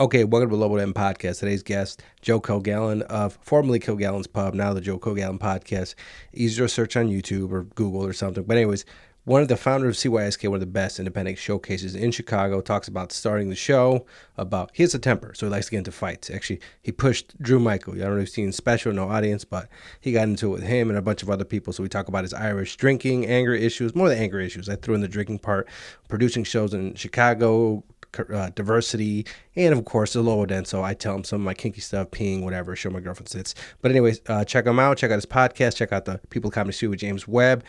Okay, welcome to the Lobo podcast. Today's guest, Joe Kilgallon of formerly Kilgallon's Pub, now the Joe Kilgallon podcast. Easier to search on YouTube or Google or something. But anyways, one of the founders of CYSK, one of the best independent showcases in Chicago, talks about starting the show about, he has a temper, so he likes to get into fights. Actually, he pushed Drew Michael. I don't know if you've seen special, no audience, but he got into it with him and a bunch of other people. So we talk about his Irish drinking, anger issues, more than anger issues. I threw in the drinking part, producing shows in Chicago, diversity, and of course the Lobo Den. So I tell him some of my kinky stuff, peeing, whatever, show my girlfriend sits. But anyways, check him out, check out his podcast, check out the People Comedy Studio with James Webb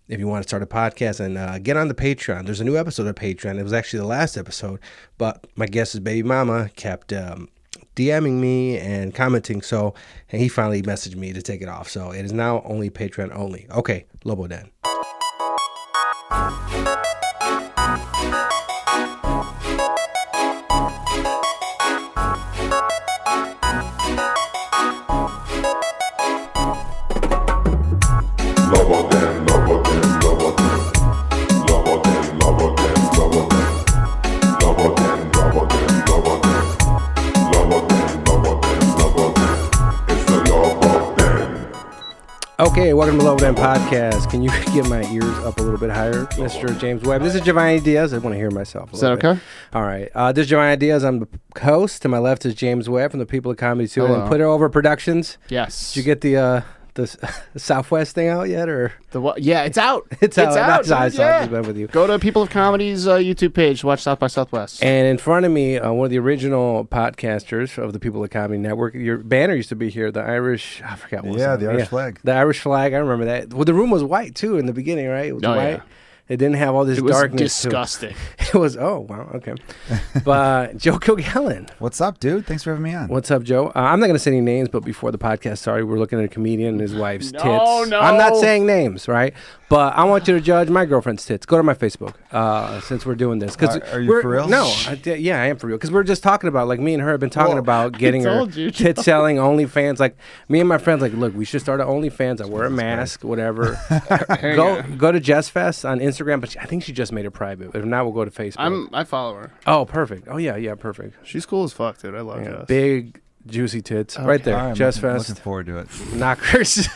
if you want to start a podcast, and get on the Patreon. There's a new episode of Patreon. It was actually the last episode, but my guest's baby mama kept DMing me and commenting, so and he finally messaged me to take it off. So it is now only Patreon only. Okay, Lobo Den. Okay, welcome to the Lobo Den podcast. Can you get my ears up a little bit higher, Mr. James Webb? This is Giovanni Diaz. I want to hear myself. Is that okay? All right. This is Giovanni Diaz. I'm the host. To my left is James Webb from the People of Comedy Studio and Put It Over Productions. Yes. Did you get the Southwest thing out yet, or the what? Yeah, it's out. It's out. That's I just been with you. Go to People of Comedy's YouTube page to watch South by Southwest. And in front of me, one of the original podcasters of the People of Comedy Network. Your banner used to be here. The Irish. I forgot what. Yeah, the Irish flag. The Irish flag. I remember that. Well, the room was white too in the beginning, right? It was white. Yeah. It didn't have all this darkness. Disgusting. It was, oh, wow, okay. But Joe Kilgallon. What's up, dude? Thanks for having me on. What's up, Joe? I'm not going to say any names, but before the podcast started, we're looking at a comedian and his wife's tits. No. I'm not saying names, right? But I want you to judge my girlfriend's tits. Go to my Facebook since we're doing this. Are you for real? No, I am for real. Because we're just talking about, like, me and her have been talking about getting her tit selling, OnlyFans. Like, me and my friends, like, look, we should start an OnlyFans. I wear a mask, whatever. Go to Jess Fest on Instagram, but I think she just made it private. If not, we'll go to Facebook. I follow her. Oh, perfect. Oh, yeah, perfect. She's cool as fuck, dude. I love Jess. Big, juicy tits. Okay. Right there. Right, Jess Fest. Looking forward to it. Knockers.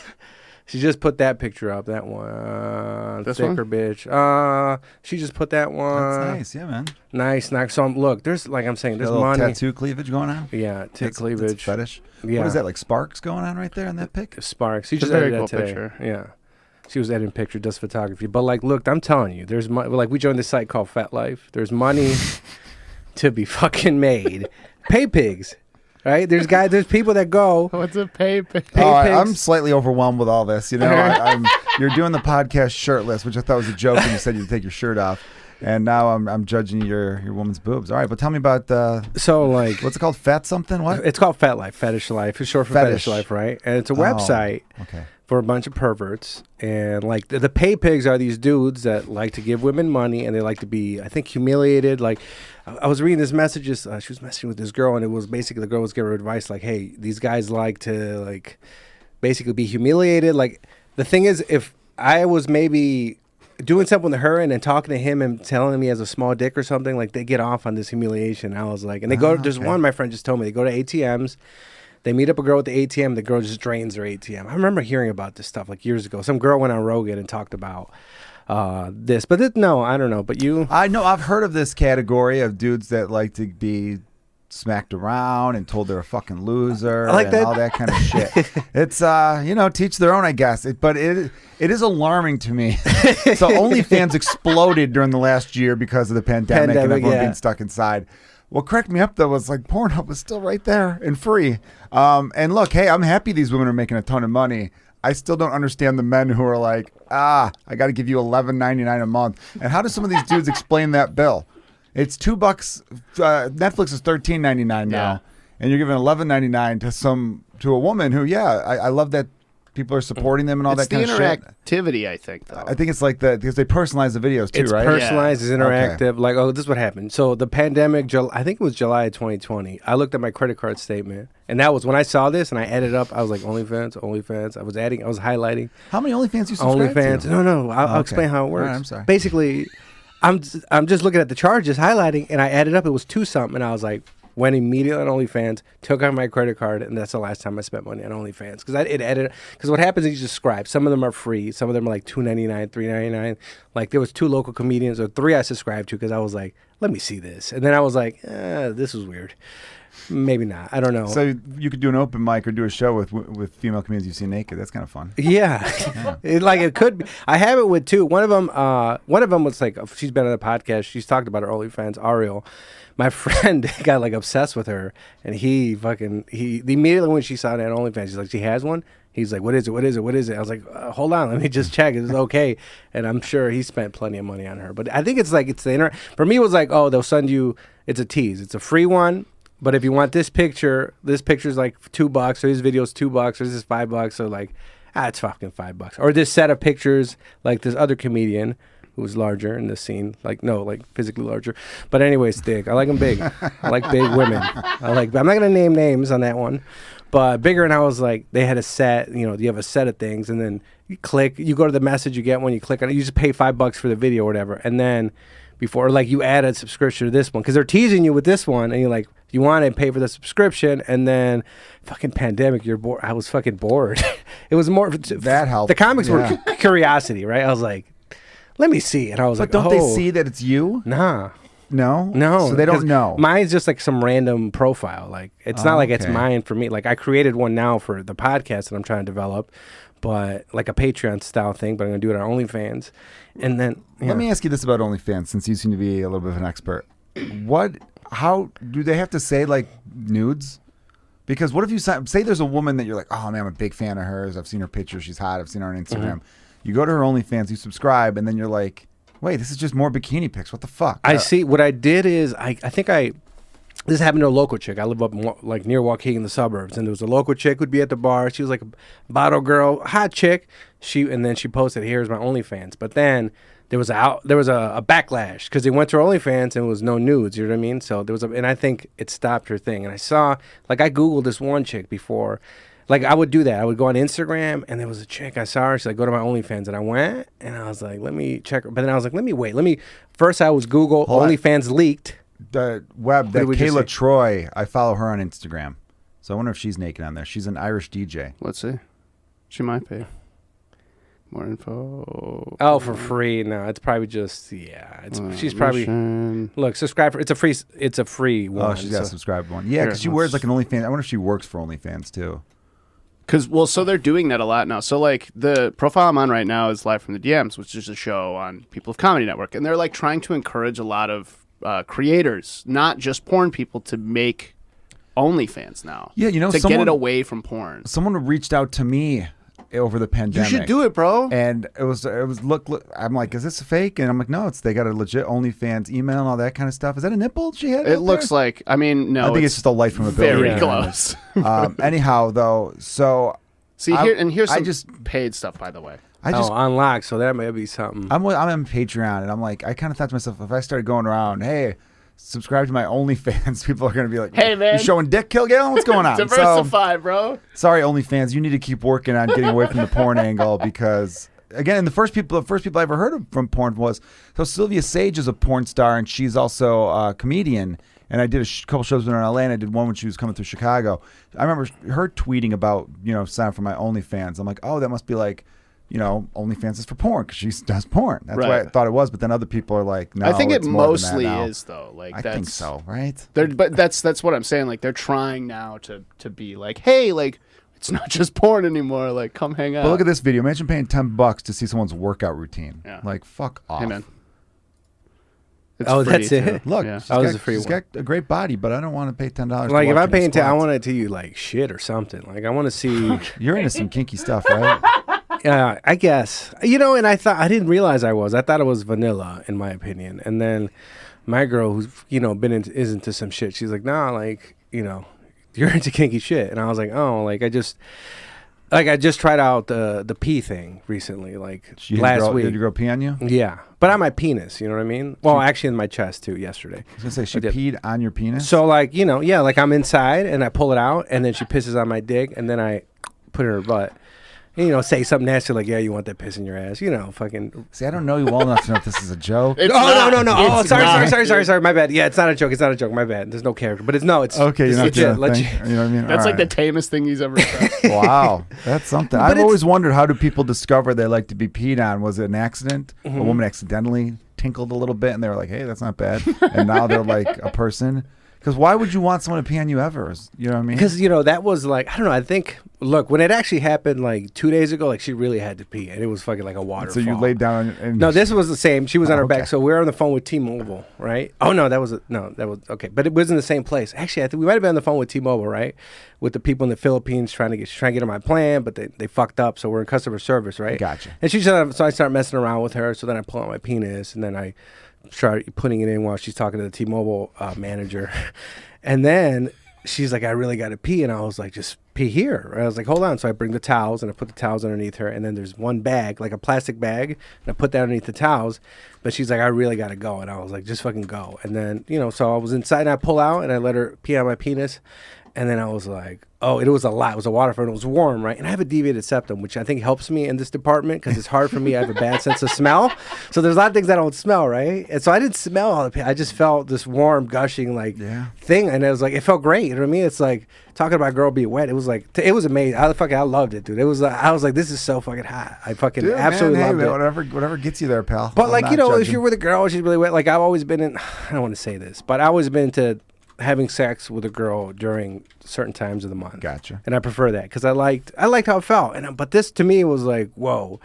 She just put that picture up. That one. This thicker one? Bitch. She just put that one. That's nice. Yeah, man. Nice. So, look, there's, like I'm saying, there's a little money. Tattoo cleavage going on? Yeah, tit cleavage. That's fetish? Yeah. What is that, like sparks going on right there in that pic? Sparks. She It's just a very edited cool that today. picture. Yeah. She was editing picture, does photography. But, like, look, I'm telling you, there's money. Like, we joined this site called Fat Life. There's money to be fucking made. Pay pigs. Right? There's people that go. What's a pay pigs? I'm slightly overwhelmed with all this. You know, you're doing the podcast shirtless, which I thought was a joke when you said you'd take your shirt off. And now I'm judging your woman's boobs. All right, but tell me about what's it called? Fat something? What? It's called Fat Life, Fetish Life. It's short for Fetish Life, right? And it's a website for a bunch of perverts. And like the pay pigs are these dudes that like to give women money and they like to be, I think, humiliated. Like I was reading this messages. She was messaging with this girl, and it was basically the girl was giving her advice like, hey, these guys like to like basically be humiliated. Like the thing is, if I was maybe doing something to her and then talking to him and telling him he has a small dick or something, like they get off on this humiliation. I was like, and they go, there's one, my friend just told me, they go to ATMs, they meet up a girl at the ATM, the girl just drains her ATM. I remember hearing about this stuff like years ago. Some girl went on Rogan and talked about this, but no, I don't know. But you, I know I've heard of this category of dudes that like to be smacked around and told they're a fucking loser and all that kind of shit. It's teach their own, I guess. But it is alarming to me. So OnlyFans exploded during the last year because of the pandemic and everyone being stuck inside. What cracked me up though was like Pornhub was still right there and free. And look, hey, I'm happy these women are making a ton of money. I still don't understand the men who are like, I got to give you $11.99 a month. And how do some of these dudes explain that bill? It's $2. Netflix is $13.99 now, and you're giving $11.99 to a woman who, I love that people are supporting them and all that kind of shit. It's the interactivity, I think, though. I think it's like because they personalize the videos too, right? It's personalized, it's interactive. Okay. Like, this is what happened. So the pandemic, I think it was July of 2020. I looked at my credit card statement, and that was when I saw this, and I added up. I was like, OnlyFans. I was highlighting. How many OnlyFans you subscribe to? No. I'll explain how it works. All right, I'm sorry. Basically, I'm just looking at the charges, highlighting, and I added up. It was 2 something, and I was like, went immediately on OnlyFans, took out my credit card, and that's the last time I spent money on OnlyFans. Because what happens is you subscribe. Some of them are free. Some of them are like $2.99, $3.99. Like there was 2 local comedians or 3 I subscribed to because I was like, let me see this. And then I was like, this was weird. Maybe not. I don't know. So you could do an open mic or do a show with female comedians you've seen naked. That's kind of fun. Yeah, it could be. I have it with 2. One of them was like, she's been on the podcast. She's talked about her OnlyFans. Ariel, my friend, got like obsessed with her, and he immediately when she saw that on OnlyFans, she's like, she has one. He's like, what is it? What is it? What is it? I was like, hold on, let me just check. Is it okay? And I'm sure he spent plenty of money on her. But I think it's like the internet. For me, it was like, oh, they'll send you. It's a tease. It's a free one. But if you want this picture's like $2, or this video's $2, or this is $5, so like, it's fucking $5. Or this set of pictures, like this other comedian who was larger in this scene, like physically larger. But anyways, thick. I like them big. I like big women. I'm not gonna name names on that one, but bigger. And I was like, they had a set. You have a set of things, and then you click. You go to the message, you get one. You click on it. You just pay $5 for the video or whatever, and then before, like, you add a subscription to this one because they're teasing you with this one, and you're like, you want to pay for the subscription, and then fucking pandemic, you're bored. I was fucking bored. It was more that helped. The comics were curiosity, right? I was like, let me see, and I was like, don't they see that it's you? Nah. No, no. So they don't know. Mine's just like some random profile. Like it's not like it's mine for me. Like I created one now for the podcast that I'm trying to develop, but like a Patreon style thing. But I'm gonna do it on OnlyFans, and then let me ask you this about OnlyFans, since you seem to be a little bit of an expert. How do they have to say like nudes? Because what if you say there's a woman that you're like, oh man, I'm a big fan of hers. I've seen her picture. She's hot. I've seen her on Instagram. Mm-hmm. You go to her OnlyFans, you subscribe, and then you're like, wait, this is just more bikini pics. What the fuck? I see. What I did is this happened to a local chick. I live up like near Waukegan in the suburbs, and there was a local chick who'd be at the bar. She was like a bottle girl, hot chick. And then she posted, "Here's my OnlyFans." But then there was a backlash because they went to her OnlyFans and it was no nudes. You know what I mean? So there was and I think it stopped her thing. And I saw, like, I Googled this one chick before. Like, I would do that. I would go on Instagram, and there was a chick. I saw her. She's like, go to my OnlyFans. And I went, and I was like, let me check her. But then I was like, let me wait. First, I was Google OnlyFans leaked. The Webb, that Kayla Troy, I follow her on Instagram. So I wonder if she's naked on there. She's an Irish DJ. Let's see. She might be. More info. Oh, for free? No, it's probably just, she's probably, look, subscribe for, it's a free one. Oh, she's got a subscribed one. Yeah, because she wears like an OnlyFans. I wonder if she works for OnlyFans too. So they're doing that a lot now. So like the profile I'm on right now is Live from the DMs, which is a show on People of Comedy Network. And they're like trying to encourage a lot of creators, not just porn people, to make OnlyFans now. Yeah, to get it away from porn. Someone reached out to me over the pandemic. You should do it, bro. And it was look. I'm like, is this a fake? And I'm like, no, they got a legit OnlyFans email and all that kind of stuff. Is that a nipple she had? It looks like. I mean, no. I think it's just a light from a building. Very close. Anyhow, though, so see here's some paid stuff, by the way. Unlocked. So that may be something. I'm on Patreon, and I'm like, I kind of thought to myself, if I started going around, hey, subscribe to my OnlyFans, people are going to be like, hey, man, you showing dick, Kilgallon? What's going on? Diversify, bro. Sorry, OnlyFans, you need to keep working on getting away from the porn angle, because again, the first people I ever heard of from porn was, so Sylvia Sage is a porn star, and she's also a comedian. And I did a couple shows with her in LA, and I did one when she was coming through Chicago. I remember her tweeting about, sign up for my OnlyFans. I'm like, oh, that must be like, OnlyFans is for porn because she does porn. That's what I thought it was. But then other people are like, no, I think it mostly is though. Like I think so, right? But that's what I'm saying. Like they're trying now to be like, hey, like it's not just porn anymore. Like come hang out. But look at this video. Imagine paying $10 to see someone's workout routine. Yeah. Like fuck off. Hey, man. It's that's it. Look, yeah. She's got a great body, but I don't want to pay $10. Like if I'm paying $10, I want it to you like shit or something. Like I want to see. You're into some kinky stuff, right? Yeah, I guess. And I didn't realize I thought it was vanilla, in my opinion. And then my girl, who's is into some shit, she's like, nah, like you're into kinky shit, and I was like, oh, like I just tried out the pee thing recently, like last week. Did your girl pee on you? Yeah, but on my penis, you know what I mean? Well, actually in my chest too. Yesterday. I was gonna say she peed on your penis. So like like I'm inside and I pull it out, and then she pisses on my dick, and then I put it in her butt. say something nasty like, yeah, you want that piss in your ass, fucking. See, I don't know you well enough to know if this is a joke. No. Oh, sorry. My bad. Yeah, it's not a joke. My bad. There's no character, but it's okay. You're not legit. you know what I mean? That's like the tamest thing he's ever said. Wow, that's something. I've always wondered, how do people discover they like to be peed on? Was it an accident? A woman accidentally tinkled a little bit, and they were like, "Hey, that's not bad," and now they're like a person. Because why would you want someone to pee on you ever? You know what I mean? Because, that was like, I don't know. I think, look, when it actually happened like 2 days ago, like she really had to pee. And it was fucking like a waterfall. So you laid down and... No, this was the same. She was on her back. So we were on the phone with T-Mobile, right? Oh, no, that was okay. But it was in the same place. Actually, I think we might have been on the phone with T-Mobile, right? With the people in the Philippines trying to get on my plan, but they fucked up. So we're in customer service, right? Gotcha. And so I started messing around with her. So then I pull out my penis and then I start putting it in while she's talking to the T-Mobile manager. And then she's like, I really got to pee. And I was like, just pee here. And I was like, hold on. So I bring the towels and I put the towels underneath her. And then there's one bag, like a plastic bag. And I put that underneath the towels. But she's like, I really got to go. And I was like, just fucking go. And then, so I was inside and I pull out and I let her pee on my penis. And then I was like, oh, it was a lot. It was a waterfall. And it was warm, right? And I have a deviated septum, which I think helps me in this department because it's hard for me. I have a bad sense of smell. So there's a lot of things I don't smell, right? And so I didn't smell all the pee. I just felt this warm, gushing, thing. And it was like, it felt great. You know what I mean? It's like, talking about girl being wet. It was like, it was amazing. I loved it, dude. It was, I was like, this is so fucking hot. I fucking absolutely loved it. Whatever gets you there, pal. But if you're with a girl, she's really wet. Like I've always been in, I don't want to say this, but I've always been into having sex with a girl during certain times of the month. Gotcha. And I prefer that because I liked how it felt. But this to me was like, whoa.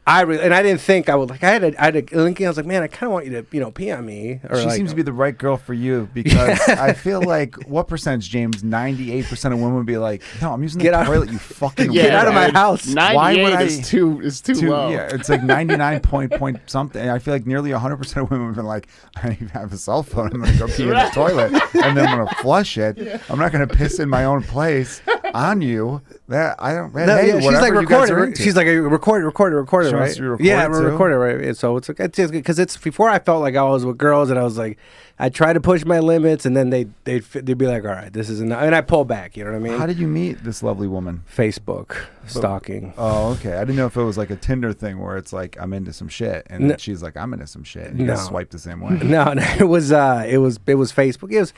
I didn't think I would I had a linking. I was like, man, I kind of want you to, pee on me. Or she seems to be the right girl for you because I feel like what percentage, James? 98% of women would be like, no, I'm using the toilet. You fucking get out of my house. 98 is too low. Yeah, it's like 99 point something. And I feel like nearly 100% of women have been like, I don't even have a cell phone. I'm gonna go pee in the toilet and then I'm gonna flush it. Yeah. I'm not gonna piss in my own place on you. That I don't. Man, hey, she's like recording. She's like record it. Right? Yeah, we're recording, right? And so it's just because it's before I felt like I was with girls and I was like, I tried to push my limits and then they'd be like, all right, this is enough, and I pull back. You know what I mean? How did you meet this lovely woman? Facebook stalking. Oh, okay. I didn't know if it was like a Tinder thing where it's like I'm into some shit and then she's like I'm into some shit and you guys swipe the same way. No, it was Facebook. It was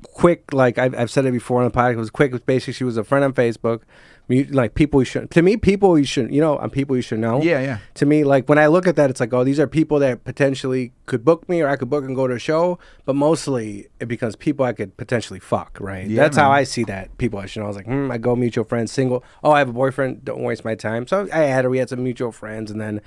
quick. Like I've said it before on the podcast. It was quick. It was basically she was a friend on Facebook. Like people you shouldn't. To me, people you shouldn't. People you should know. Yeah. To me, like when I look at that, it's like, oh, these are people that potentially could book me, or I could book and go to a show. But mostly, it becomes people I could potentially fuck. Right. Yeah, that's how I see that. People I should know. I was like, I go mutual friends, single. Oh, I have a boyfriend. Don't waste my time. So I had her. We had some mutual friends, and then,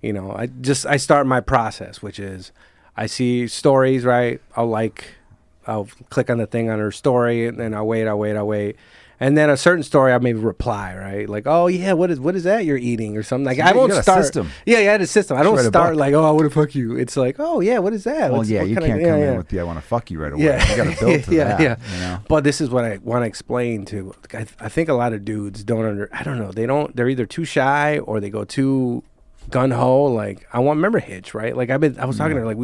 I start my process, which is, I see stories. Right. I'll click on the thing on her story, and then I'll wait. And then a certain story, I maybe reply, right? Like, oh yeah, what is that you're eating or something? Like, I won't start. System. Yeah, I had a system. I don't start like, oh, I want to fuck you. It's like, oh yeah, what is that? Well, you can't come in with the I want to fuck you right away. Yeah. You got to build to that. Yeah. But this is what I want to explain to. I think a lot of dudes don't I don't know. They don't. They're either too shy or they go too gun ho. Like, I want member hitch, right? Like I was talking to her, like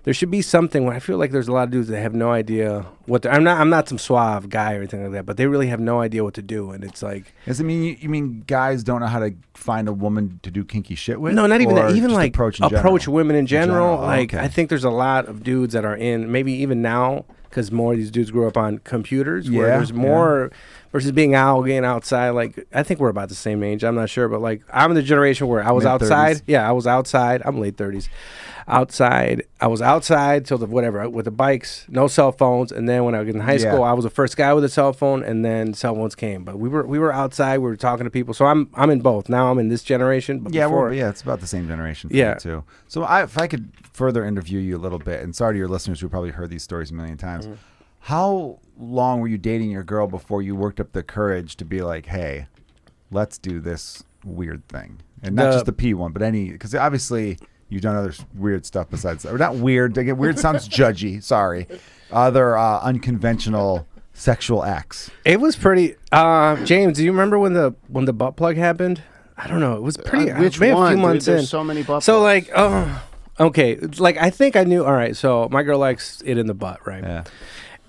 there should be something where I feel like there's a lot of dudes that have no idea what I'm not some suave guy or anything like that, but they really have no idea what to do, and it's like. Does it mean you mean guys don't know how to find a woman to do kinky shit with? No, not even that. Even like approach women in general. Like okay. I think there's a lot of dudes that are in maybe even now because more of these dudes grew up on computers where there's more versus being outside. Like I think we're about the same age. I'm not sure, but like I'm in the generation where I was outside. Yeah, I was outside. I'm late 30s. I was outside till with the bikes, no cell phones, and then when I was in high school, I was the first guy with a cell phone, and then cell phones came. But we were outside, we were talking to people. So I'm in both. Now I'm in this generation. But before, it's about the same generation for me too. So if I could further interview you a little bit, and sorry to your listeners who probably heard these stories a million times. How long were you dating your girl before you worked up the courage to be like, hey, let's do this weird thing, and not just the P one, but because obviously. You've done other weird stuff besides that. Or not weird. Weird sounds judgy. Sorry. Other unconventional sexual acts. It was pretty. James, do you remember when the butt plug happened? I don't know. It was pretty. Which maybe one? A few months There's in. so many butt so plugs. like, okay. Like I think I knew. All right. So my girl likes it in the butt, right? Yeah.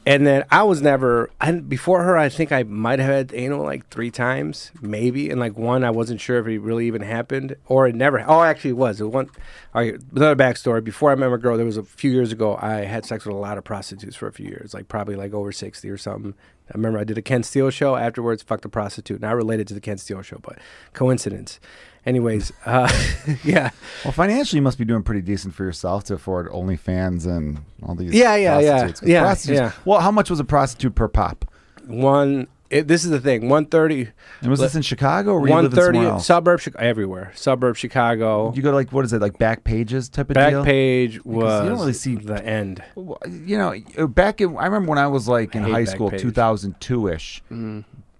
And then I was never, before her, I think I might have had anal like 3 times, maybe. And like one, I wasn't sure if it really even happened or it never. Oh, actually, it was. All right, another backstory. Before I met my girl, there was a few years ago, I had sex with a lot of prostitutes for a few years, like probably like over 60 or something. I remember I did a Ken Steele show. Afterwards, fucked a prostitute. Not related to the Ken Steele show, but coincidence. Anyways, yeah. Well, financially, you must be doing pretty decent for yourself to afford OnlyFans and all these. Yeah. Prostitutes. Well, how much was a prostitute per pop? This is the thing. 130. And was this in Chicago or were you living somewhere else? Suburb, everywhere. Suburb Chicago. You go to like what is it, like Back Pages type of deal? Back Page was you don't really see the end. You know, I remember when I was like in high school, 2002-ish.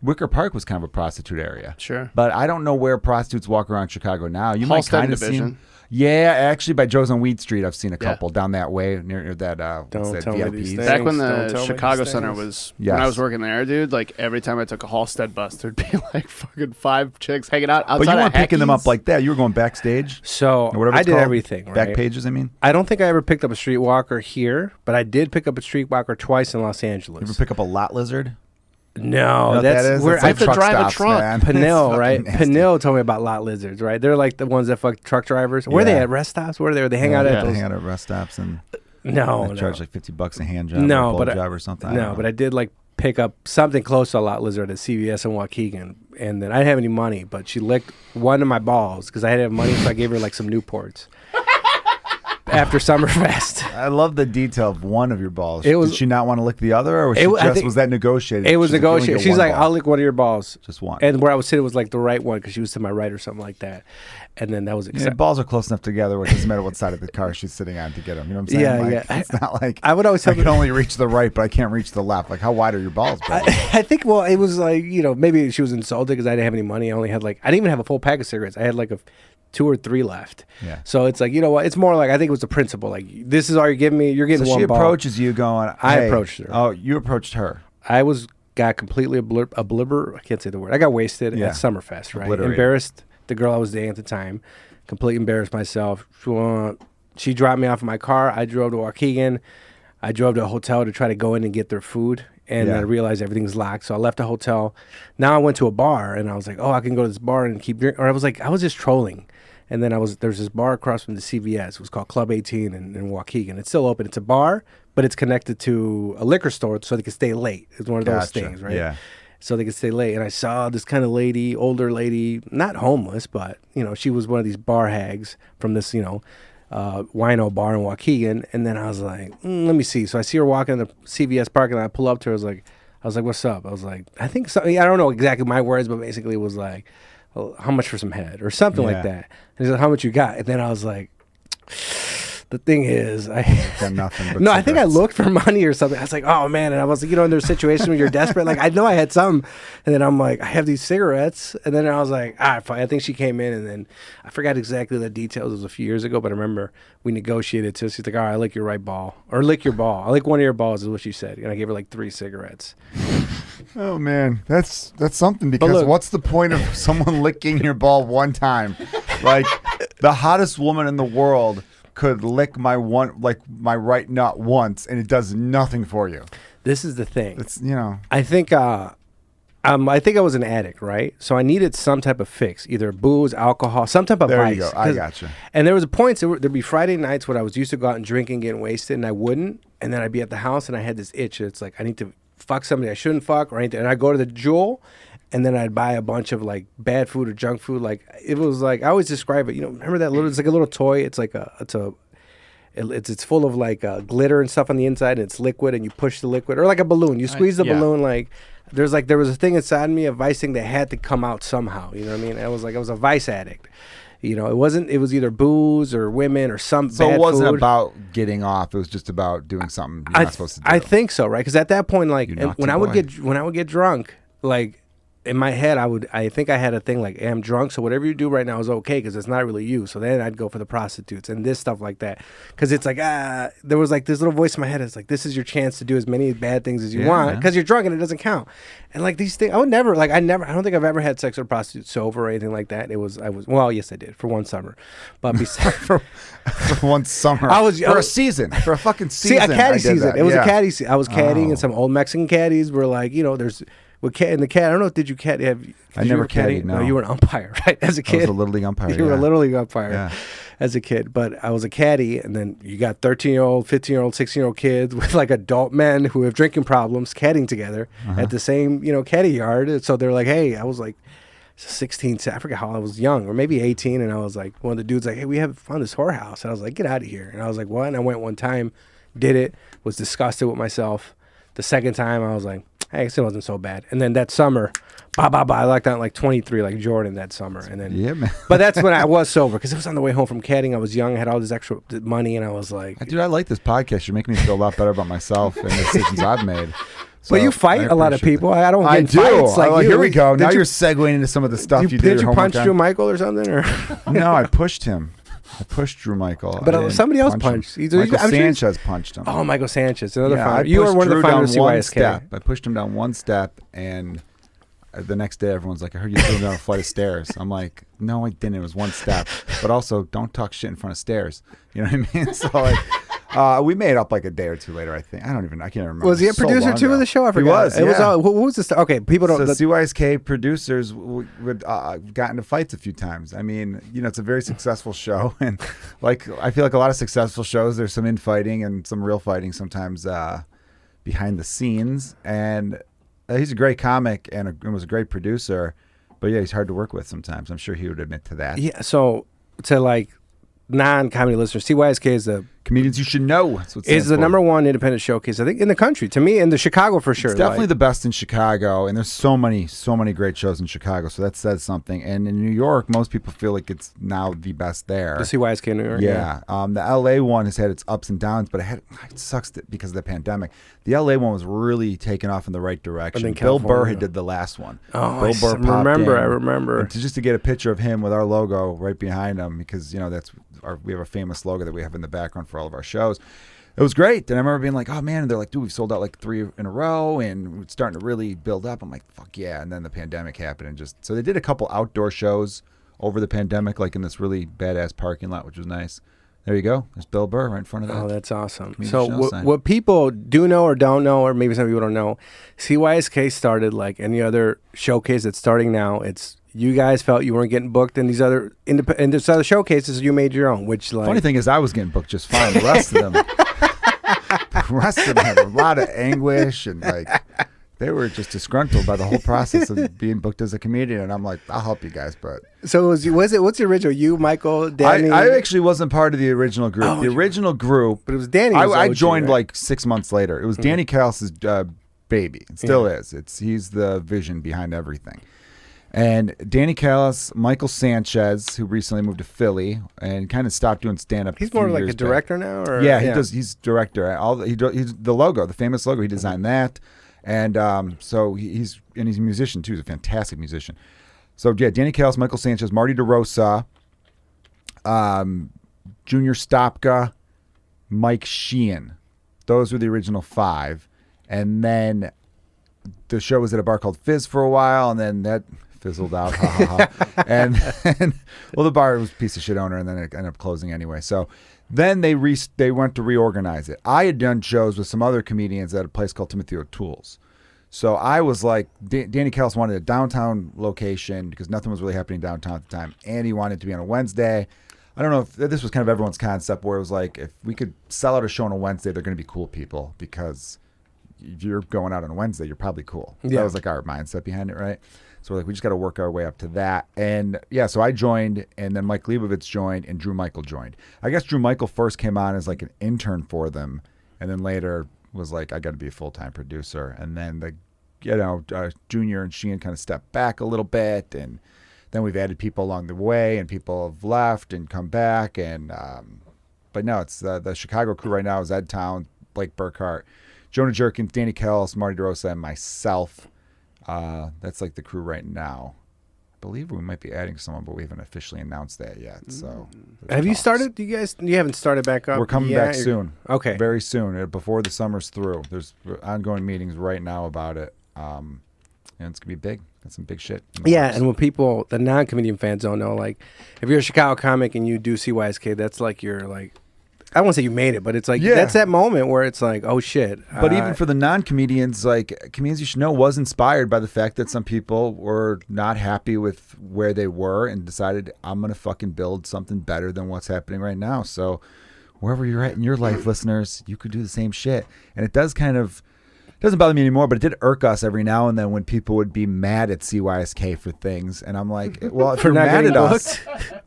Wicker Park was kind of a prostitute area. Sure. But I don't know where prostitutes walk around Chicago now. You Halsted might kind of Division. see. Yeah, actually, by Joe's on Weed Street, I've seen a couple down that way near that. Don't what's tell that, me these VIPs? things. Back when Don't the tell me Chicago these Center things. was, Yes. when I was working there, dude, like every time I took a Halstead bus, there'd be like fucking 5 chicks hanging out outside. But you weren't of picking them up Hackey's. like that. You were going backstage. So Or whatever I it's did called. everything. Right? Back Pages, I mean. I don't think I ever picked up a streetwalker here, but I did pick up a streetwalker twice in Los Angeles. You ever pick up a lot lizard? No, You know what that's that is? where That's I like have to truck drive stops, a truck. man. Pinnell, It's right? fucking nasty. Pinnell told me about lot lizards, right? They're like the ones that fuck truck drivers. Where are they Yeah. at? Rest stops? Where are they? They hang out at those. Hang out at rest stops and No, they charge like $50 a hand job No, or a but blow I- job or something. No, but I did like pick up something close to a lot lizard at CVS in Waukegan, and then I didn't have any money, but she licked one of my balls because I didn't have money, so I gave her like some Newports after Summerfest. I love the detail of one of your balls. It was- Did she not want to lick the other, or was, was that negotiated? It was She's like, "You only negotiated. get She's one like, ball." I'll lick one of your balls. Just one. And where I was sitting was like the right one because she was to my right or something like that. And then that was Yeah, accepted. balls are close enough together where it doesn't matter what side of the car she's sitting on to get them. You know what I'm saying? Yeah, Like, yeah. It's not like I would always I tell can them- only reach the right, but I can't reach the left. Like, how wide are your balls, bro? I think, well, it was like, maybe she was insulted because I didn't have any money. I only had I didn't even have a full pack of cigarettes. I had like 2 or 3 left. Yeah. So it's like, you know what? It's more like, I think it was the principle. Like, this is all you're giving me. You're getting So one she ball. approaches you going, I "Hey." approached her. Oh, you approached her. I got completely I can't say the word. I got wasted Yeah. at Summerfest, right? Obliterated. Embarrassed the girl I was dating at the time. Completely embarrassed myself. She dropped me off in my car. I drove to Waukegan. I drove to a hotel to try to go in and get their food. And Yeah. I realized everything's locked. So I left the hotel. Now I went to a bar and I was like, oh, I can go to this bar and keep drinking. Or I was just trolling. And then there's this bar across from the CVS. It was called Club 18 in Waukegan. It's still open. It's a bar, but it's connected to a liquor store so they can stay late. It's one of those Gotcha. things, right? Yeah. So they could stay late. And I saw this kind of lady, older lady, not homeless, but, she was one of these bar hags from this, wino bar in Waukegan. And then I was like, let me see. So I see her walking in the CVS parking lot. I pull up to her. I was like, what's up? I was like, I think something, I don't know exactly my words, but basically it was like, oh, how much for some head or something like that. And he said, how much you got? And then I was like, the thing is, I Got nothing but no, I think I cigarettes. looked for money or something. I was like, oh man, and I was like, in there's situations when you're desperate. Like I know I had some, and then I'm like, I have these cigarettes, and then I was like, I think she came in, and then I forgot exactly the details. It was a few years ago, but I remember we negotiated. So she's like, all right, I lick your right ball, or lick your ball. I lick one of your balls, is what she said, and I gave her like 3 cigarettes. Oh man, that's something because look- what's the point of someone licking your ball one time? Like the hottest woman in the world could lick my right nut once and it does nothing for you. This is the thing. It's I think I was an addict, right? So I needed some type of fix, either booze, alcohol, some type of there vice. you go. I gotcha. And there was a point, there'd be Friday nights when I was used to go out and drink and get wasted, and I wouldn't. And then I'd be at the house, and I had this itch. It's like, I need to fuck somebody I shouldn't fuck, or anything. And I'd go to the Jewel, and then I'd buy a bunch of, like, bad food or junk food. Like, it was like, I always describe it, remember that it's like a little toy. It's like it's full of, like, glitter and stuff on the inside, and it's liquid, and you push the liquid. Or like a balloon. You squeeze the balloon, like... there was a thing inside me, a vice thing that had to come out somehow. You know what I mean? I was a vice addict. It was either booze or women or some So bad it wasn't food. about getting off. It was just about doing something you're not supposed to do. I think so, right? Because at that point, like, You and naughty when I would boy. get drunk, like, in my head, I think I had a thing like, hey, I'm drunk, so whatever you do right now is okay because it's not really you. So then I'd go for the prostitutes and this stuff like that. Because it's like, there was like this little voice in my head. It's like, this is your chance to do as many bad things as you want because you're drunk and it doesn't count. And like these things, I don't think I've ever had sex with a prostitute sober or anything like that. Well, yes, I did for one summer. But besides, for one summer. For a season. For a fucking season. See, a caddy season. It was a caddy season. I was caddying and some old Mexican caddies were like, there's... in the cat, I don't know. Did you caddy? I never caddied. No, you were an umpire, right? As a kid, I was a little league umpire. You were a little league umpire as a kid, but I was a caddy, and then you got 13-year-old, 15-year-old, 16-year-old kids with like adult men who have drinking problems, caddying together at the same caddy yard. So they're like, hey, I was like 16, I forget how I was young, or maybe 18, and I was like, one of the dudes like, hey, we have found this whorehouse, and I was like, get out of here, and I was like, what? And I went one time, did it, was disgusted with myself. The second time, I was like, hey, I guess it wasn't so bad. And then that summer, I locked out like 23, like Jordan that summer. And then, yeah, man. But that's when I was sober because it was on the way home from caddying. I was young, I had all this extra money, and I was like, dude, I like this podcast. You're making me feel a lot better about myself and the decisions I've made. So but you fight a lot of people. I don't get I in do. fights like here we go. Now you're segueing into some of the stuff you did. Did you punch Drew Michael or something? Or no, I pushed him. I pushed Drew Michael. But somebody else punched. Michael Sanchez punched him. Oh, Michael Sanchez, another founder. You were one of the founders of CYSK. I pushed him down one step, and the next day everyone's like, I heard you threw him down a flight of stairs. I'm like, no, I didn't. It was one step. But also, don't talk shit in front of stairs. You know what I mean? So like, we made up like a day or two later, I think. I can't remember. Was he a producer too of the show? I forgot. He was. It was all, who was this? Okay, people don't. So CYSK producers would got into fights a few times. I mean, it's a very successful show, and like I feel like a lot of successful shows, there's some infighting and some real fighting sometimes behind the scenes. And he's a great comic and was a great producer, but yeah, he's hard to work with sometimes. I'm sure he would admit to that. Yeah. So to like non-comedy listeners, CYSK is the Comedians You Should Know. Is the number one independent showcase, I think, in the country. To me, in the Chicago for sure. It's definitely the best in Chicago, and there's so many great shows in Chicago, so that says something. And in New York, most people feel like it's now the best there. The CYSK in New York? Yeah. The LA one has had its ups and downs, but it sucks because of the pandemic. The LA one was really taking off in the right direction. Bill Burr had did the last one. Oh, I remember. And just to get a picture of him with our logo right behind him, because, we have a famous logo that we have in the background for all of our shows. It was great. And I remember being like, oh man, and they're like, dude, we've sold out like 3 in a row and it's starting to really build up. I'm like, fuck yeah. And then the pandemic happened, and so they did a couple outdoor shows over the pandemic, like in this really badass parking lot, which was nice. There you go. There's Bill Burr right in front of that. Oh, that's awesome. So what people do know or don't know, or maybe some people don't know, CYSK started like any other showcase that's starting now. It's you guys felt you weren't getting booked in these other showcases, so you made your own. Which funny thing is, I was getting booked just fine. The rest of them had a lot of anguish, and like they were just disgruntled by the whole process of being booked as a comedian. And I'm like, I'll help you guys, but so what's the original? You, Michael, Danny? I actually wasn't part of the original group. The original group, but it was Danny. I joined like 6 months later. It was Danny Callis' baby. It still is. He's the vision behind everything. And Danny Callis, Michael Sanchez, who recently moved to Philly and kind of stopped doing stand-up. He's more like a director now, or he does. He's director. He's the logo, the famous logo. He designed that, and so he's a musician too. He's a fantastic musician. So yeah, Danny Callis, Michael Sanchez, Marty DeRosa, Junior Stopka, Mike Sheehan. Those were the original 5, and then the show was at a bar called Fizz for a while, and then that fizzled out. And the bar was a piece of shit owner, and then it ended up closing anyway. So then they went to reorganize it. I had done shows with some other comedians at a place called Timothy O'Toole's. So I was like, Danny Callis wanted a downtown location because nothing was really happening downtown at the time, and he wanted to be on a Wednesday. I don't know if this was kind of everyone's concept, where it was like, if we could sell out a show on a Wednesday, they're going to be cool people, because if you're going out on a Wednesday, you're probably cool. Yeah. That was like our mindset behind it, right? So we're like, we just got to work our way up to that. And yeah, so I joined, and then Mike Leibovitz joined, and Drew Michael joined. I guess Drew Michael first came on as like an intern for them, and then later was like, I got to be a full-time producer. And then Junior and Sheehan kind of stepped back a little bit, and then we've added people along the way, and people have left and come back. And but no, it's the Chicago crew right now is Ed Town, Blake Burkhart, Jonah Jerkins, Danny Kells, Marty DeRosa, and myself. That's like the crew right now. I believe we might be adding someone, but we haven't officially announced that yet. So, have you started? You haven't started back up? We're coming back soon. Okay, very soon, before the summer's through. There's ongoing meetings right now about it, and it's gonna be big. Got some big shit. Yeah, and when people, the non-comedian fans, don't know, like, if you're a Chicago comic and you do CYSK, that's like your like. I won't say you made it, but it's like that's that moment where it's like, oh shit. But even for the non-comedians, like Comedians You Should Know was inspired by the fact that some people were not happy with where they were and decided, I'm gonna fucking build something better than what's happening right now. So wherever you're at in your life, listeners, you could do the same shit. And it doesn't bother me anymore, but it did irk us every now and then when people would be mad at CYSK for things. And I'm like, well, if you're mad at us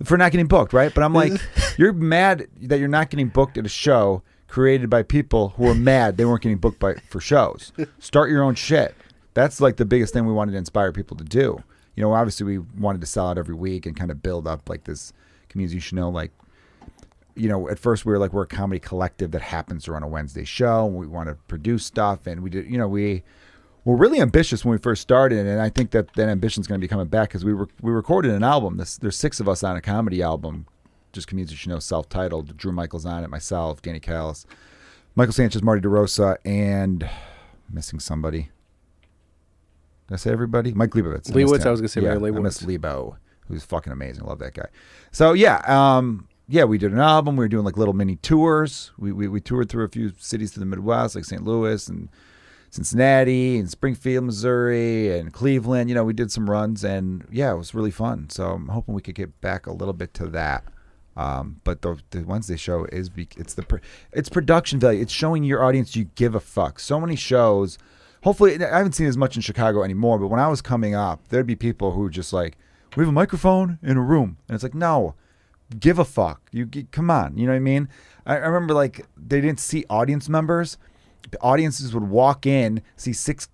for not getting booked, right? But I'm like, you're mad that you're not getting booked at a show created by people who are mad they weren't getting booked for shows. Start your own shit. That's like the biggest thing we wanted to inspire people to do. You know, obviously we wanted to sell out every week and kind of build up like this Comedians You Should Know, like, you know, at first we were like, we're a comedy collective that happens to run a Wednesday show. And we want to produce stuff. And we did, you know, we were really ambitious when we first started. And I think that ambition is going to be coming back because we recorded an album. There's 6 of us on a comedy album, just Comedians You Should Know, self-titled. Drew Michaels on it, myself, Danny Callis, Michael Sanchez, Marty DeRosa, and missing somebody. Did I say everybody? Mike Leibovitz. Leibovitz, I was going to say Mike Leibovitz. I missed Lebo, who's fucking amazing. Love that guy. So, yeah, yeah, we did an album. We were doing like little mini tours. We toured through a few cities to the Midwest, like St. Louis and Cincinnati and Springfield, Missouri, and Cleveland. You know, we did some runs, and yeah, it was really fun. So I'm hoping we could get back a little bit to that. But the Wednesday show it's production value. It's showing your audience you give a fuck. So many shows. Hopefully, I haven't seen as much in Chicago anymore. But when I was coming up, there'd be people who were just like, we have a microphone in a room, and it's like, no. Give a fuck. Come on. You know what I mean? I remember like they didn't see audience members. The audiences would walk in, see 6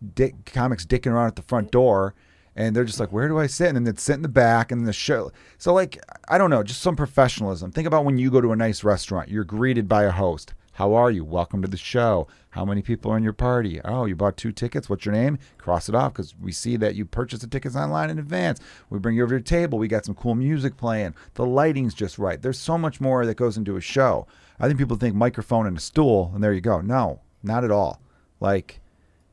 comics dicking around at the front door, and they're just like, where do I sit? And then they'd sit in the back and the show. So like, I don't know, just some professionalism. Think about when you go to a nice restaurant, you're greeted by a host. How are you? Welcome to the show. How many people are in your party? Oh, you bought 2 tickets. What's your name? Cross it off because we see that you purchased the tickets online in advance. We bring you over to the table. We got some cool music playing. The lighting's just right. There's so much more that goes into a show. I think people think microphone and a stool, and there you go. No, not at all. Like,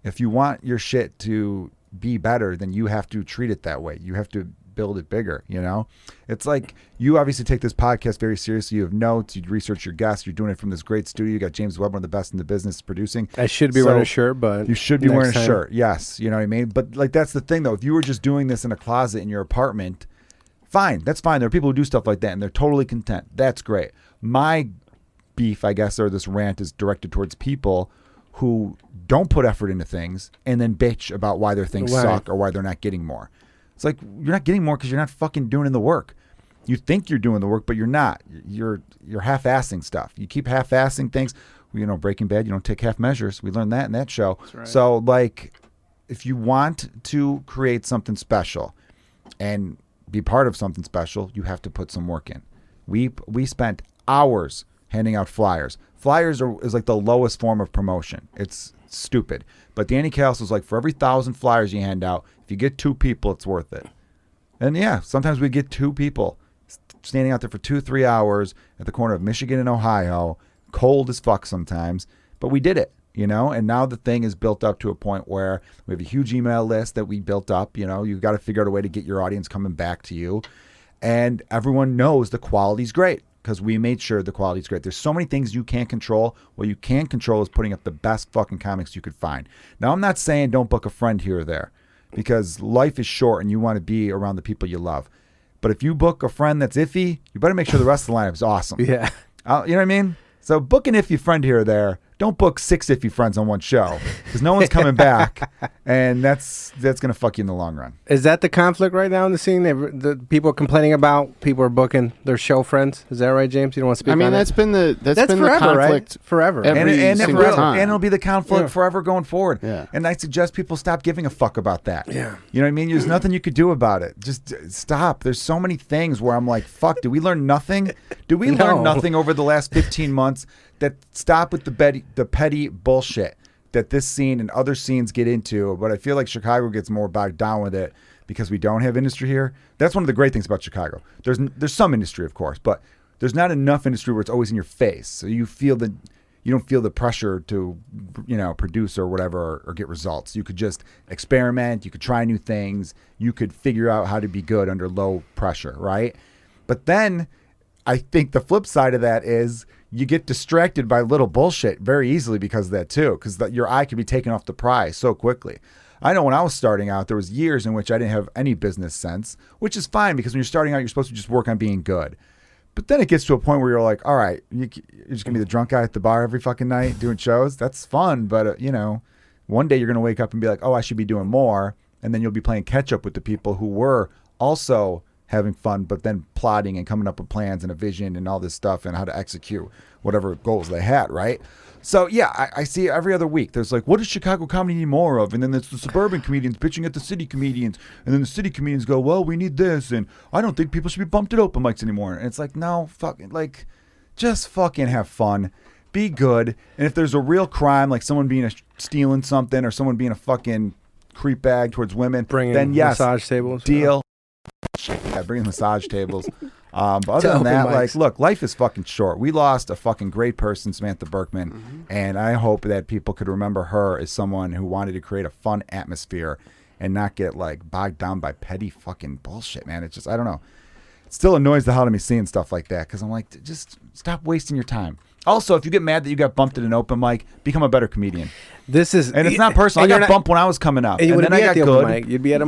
if you want your shit to be better, then you have to treat it that way. You have to build it bigger, you know? It's like, you obviously take this podcast very seriously. You have notes, you research your guests, you're doing it from this great studio. You got James Webb, one of the best in the business producing. I should be wearing a shirt, but you should be wearing a shirt. Yes, you know what I mean? But like, that's the thing though. If you were just doing this in a closet in your apartment, fine, that's fine. There are people who do stuff like that and they're totally content. That's great. My beef, I guess, or this rant is directed towards people who don't put effort into things and then bitch about why their things suck or why they're not getting more. It's like, you're not getting more because you're not fucking doing the work. You think you're doing the work, but you're not. You're half-assing stuff. You keep half-assing things. You know, Breaking Bad, you don't take half measures. We learned that in that show. That's right. So, like, if you want to create something special and be part of something special, you have to put some work in. We spent hours handing out flyers. Flyers is like the lowest form of promotion. It's stupid. But Danny Callis was like, for every 1,000 flyers you hand out, if you get 2 people, it's worth it. And yeah, sometimes we get 2 people standing out there for 2-3 hours at the corner of Michigan and Ohio, cold as fuck sometimes, but we did it, you know? And now the thing is built up to a point where we have a huge email list that we built up. You know, you've got to figure out a way to get your audience coming back to you. And everyone knows the quality's great because we made sure the quality's great. There's so many things you can't control. What you can control is putting up the best fucking comics you could find. Now, I'm not saying don't book a friend here or there because life is short and you want to be around the people you love. But if you book a friend that's iffy, you better make sure the rest of the lineup is awesome. Yeah. You know what I mean? So book an iffy friend here or there. Don't book 6 iffy friends on one show because no one's coming back, and that's going to fuck you in the long run. Is that the conflict right now in the scene? The people are complaining about people are booking their show friends. Is that right, James? You don't want to speak on it? That's been the forever, conflict, right? Forever. And time. it'll be the conflict forever going forward. Yeah. And I suggest people stop giving a fuck about that. Yeah. You know what I mean? There's nothing you could do about it. Just stop. There's so many things where I'm like, fuck, did we learn nothing? Did we learn nothing over the last 15 months? That stop with the petty bullshit. that this scene and other scenes get into, but I feel like Chicago gets more bogged down with it because we don't have industry here. That's one of the great things about Chicago. There's some industry, of course, but there's not enough industry where it's always in your face. So you don't feel the pressure to, produce or whatever or get results. You could just experiment. You could try new things. You could figure out how to be good under low pressure, right? But then I think the flip side of that is you get distracted by little bullshit very easily because of that too, because your eye can be taken off the prize so quickly. I know when I was starting out, there was years in which I didn't have any business sense, which is fine because when you're starting out, you're supposed to just work on being good. But then it gets to a point where you're like, all right, you're just going to be the drunk guy at the bar every fucking night doing shows. That's fun. But, one day you're going to wake up and be like, oh, I should be doing more. And then you'll be playing catch up with the people who were also having fun, but then plotting and coming up with plans and a vision and all this stuff and how to execute whatever goals they had, right? So, yeah, I see every other week. There's like, what does Chicago comedy need more of? And then there's the suburban comedians bitching at the city comedians. And then the city comedians go, well, we need this. And I don't think people should be bumped at open mics anymore. And it's like, no, just fucking have fun. Be good. And if there's a real crime, like someone stealing something or someone being a fucking creep bag towards women, then yes, massage tables. Deal. Yeah, bringing massage tables. But other than that, look, life is fucking short. We lost a fucking great person, Samantha Berkman, and I hope that people could remember her as someone who wanted to create a fun atmosphere and not get bogged down by petty fucking bullshit, man. It's just, I don't know. It still annoys the hell out of me seeing stuff like that because I'm like, just stop wasting your time. Also, if you get mad that you got bumped at an open mic, become a better comedian. And it's not personal. I got bumped when I was coming up, and then I got good. Mic. You'd be at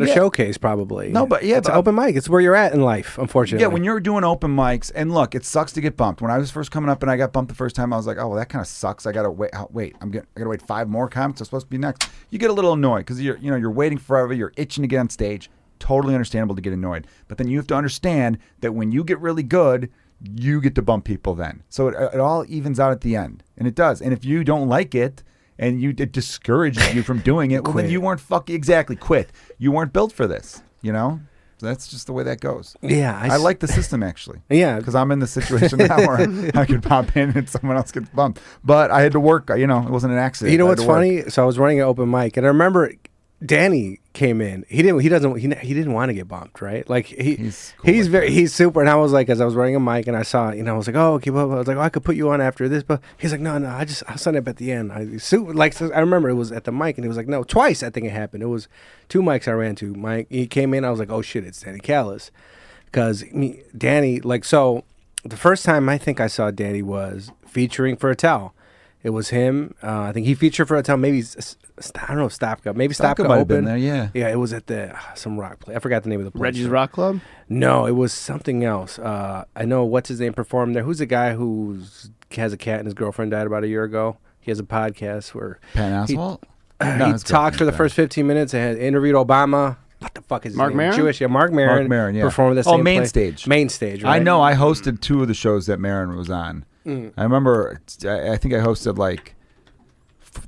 a showcase probably. No, but it's an open mic. It's where you're at in life, unfortunately. Yeah, when you're doing open mics, and look, it sucks to get bumped. When I was first coming up and I got bumped the first time, I was like, oh, well, that kind of sucks. I gotta wait. I gotta wait 5 more comics. I'm supposed to be next. You get a little annoyed because you're waiting forever. You're itching to get on stage. Totally understandable to get annoyed, but then you have to understand that when you get really good, you get to bump people then. So it all evens out at the end, and it does. And if you don't like it and it discourages you from doing it, well, then you weren't quit. You weren't built for this, So that's just the way that goes. Yeah. I like the system, actually. Yeah. Because I'm in the situation now where I could pop in and someone else gets bumped. But I had to work, it wasn't an accident. You know what's funny? So I was running an open mic, and I remember Danny came in. He didn't want to get bumped, right? Like he's super. And I was like, as I was running a mic and I saw, I was like, oh, okay, blah, blah. I was like, oh, I could put you on after this, but he's like, no, I'll sign up at the end. I remember it was at the mic, and he was like, no, twice I think it happened. It was 2 mics I ran to. Mike, he came in, I was like, oh shit, it's Danny Callis, because Danny, so the first time I think I saw Danny was featuring for Attell. It was him. I think he featured for Attell. Maybe I don't know if Stopka. Maybe Stopka might have opened. been there, yeah. Yeah, it was at some rock place. I forgot the name of the place. Reggie's Rock Club? No, it was something else. I know what's his name performed there. Who's the guy who has a cat and his girlfriend died about a year ago? He has a podcast where Pan Asphalt? He talked for the first 15 minutes and interviewed Obama. What the fuck is his Mark name? Maron? Jewish. Yeah, Mark Maron. Yeah. Performed at the same main place. stage. Main stage, right? I know. I hosted 2 of the shows that Maron was on. I remember, I think I hosted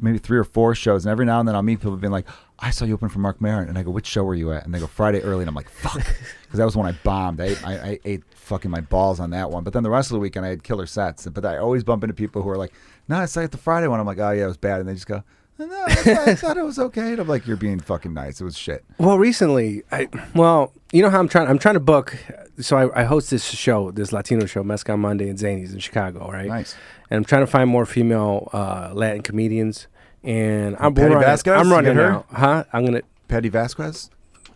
maybe 3 or 4 shows, and every now and then I'll meet people being like, I saw you open for Mark Maron, and I go, which show were you at? And they go, Friday early, and I'm like, fuck, because that was when I bombed. I ate fucking my balls on that one, but then the rest of the weekend I had killer sets. But I always bump into people who are like, no, I saw you at the Friday one. I'm like, oh yeah, it was bad, and they just go, no, I thought it was okay. And I'm like, you're being fucking nice. It was shit. Well, recently, you know how I'm trying to book. So I host this show, this Latino show, Mezcal Monday and Zanies in Chicago, right? Nice. And I'm trying to find more female Latin comedians. And I'm Vasquez? I'm running her? now. Huh? I'm gonna. Petty Vasquez?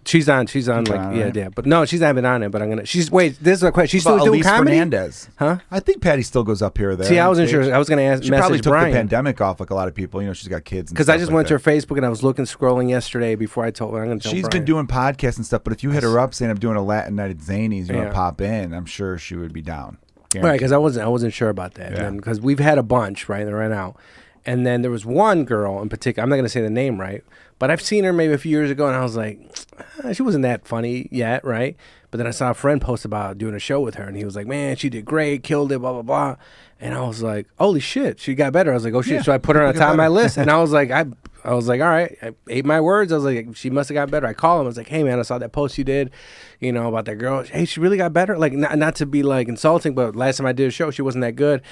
She's on. Right? Yeah. But no, she's not been on it. But I'm gonna. This is a question. She's still doing Elise comedy. Fernandez? Huh? I think Patty still goes up here or there. See, I wasn't sure. I was gonna ask. She probably took Brian. the pandemic off, like a lot of people. She's got kids. Because I just went to her Facebook and I was scrolling yesterday before I told her. I'm gonna tell She's Brian. been doing podcasts and stuff. But if you hit her up saying I'm doing a Latin night at Zanies, you want to pop in, I'm sure she would be down. Right, because I wasn't sure about that. Because we've had a bunch right now. And then there was one girl in particular, I'm not going to say the name right, but I've seen her maybe a few years ago, and I was like, she wasn't that funny yet, right? But then I saw a friend post about doing a show with her, and he was like, man, she did great, killed it, blah, blah, blah. And I was like, holy shit, she got better. I was like, oh shit. Yeah, so I put her on the top of my list, and I was like, I was like, all right, I ate my words. I was like, she must have got better. I called him. I was like, hey man, I saw that post you did, about that girl. Hey, she really got better. Like, not to be like insulting, but last time I did a show, she wasn't that good.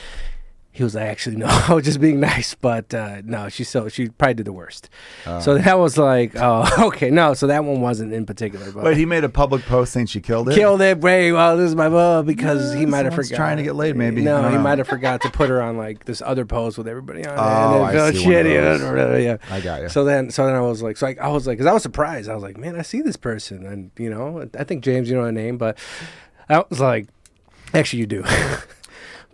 He was like, actually, no, I was just being nice, but no, she probably did the worst. So that was like, oh, okay, no, so that one wasn't in particular. But Wait, he made a public post saying she killed it? Killed it, Bray. Well, this is my mom, because he might have forgot. Trying to get laid, maybe. No, he might have forgot to put her on like this other post with everybody on. Oh, it. I see one of those. Yeah. I got you. So then I was like, because I was surprised. I was like, man, I see this person, and I think James, you know the name, but I was like, actually, you do.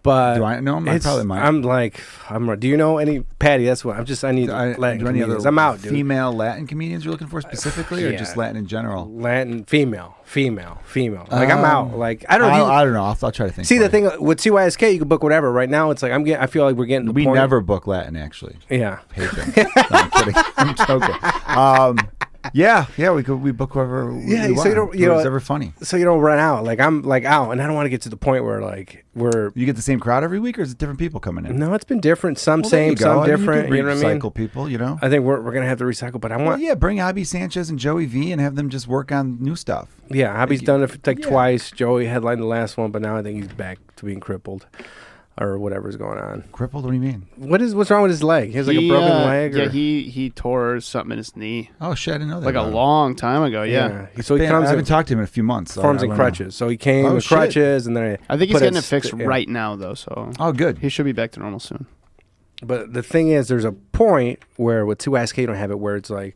But do I know him? I probably might. Do you know any Patty? That's what I need. Latin comedians. I'm out, dude. Female Latin comedians you're looking for specifically, or just Latin in general? Latin, female. Like I'm out. Like I don't know. I'll try to think. See, the thing with CYSK, you can book whatever. Right now, it's like I feel like we're getting. To the point. Never book Latin, actually. Yeah. Hate them. No, I'm kidding. I'm joking. Yeah, we book whoever we want. So it's ever funny. So you don't run out. Like I'm like out, and I don't want to get to the point where like you get the same crowd every week, or is it different people coming in? No, it's been different. Some same, some different. You know what I mean? Recycle people, I think we're gonna have to recycle, but I want. Well, bring Abby Sanchez and Joey V and have them just work on new stuff. Yeah, Abby's done it twice. Joey headlined the last one, but now I think he's back to being crippled. Or whatever's going on. Crippled? What do you mean? What's wrong with his leg? He has like a broken leg? Yeah, he tore something in his knee. Oh, shit, I didn't know that. Like a long time ago, yeah. So he comes. I haven't talked to him in a few months. Forms in crutches. So he came with crutches, and then I think he's getting it fixed right now, though. So good. He should be back to normal soon. But the thing is, there's a point where with 2SK you don't have it where it's like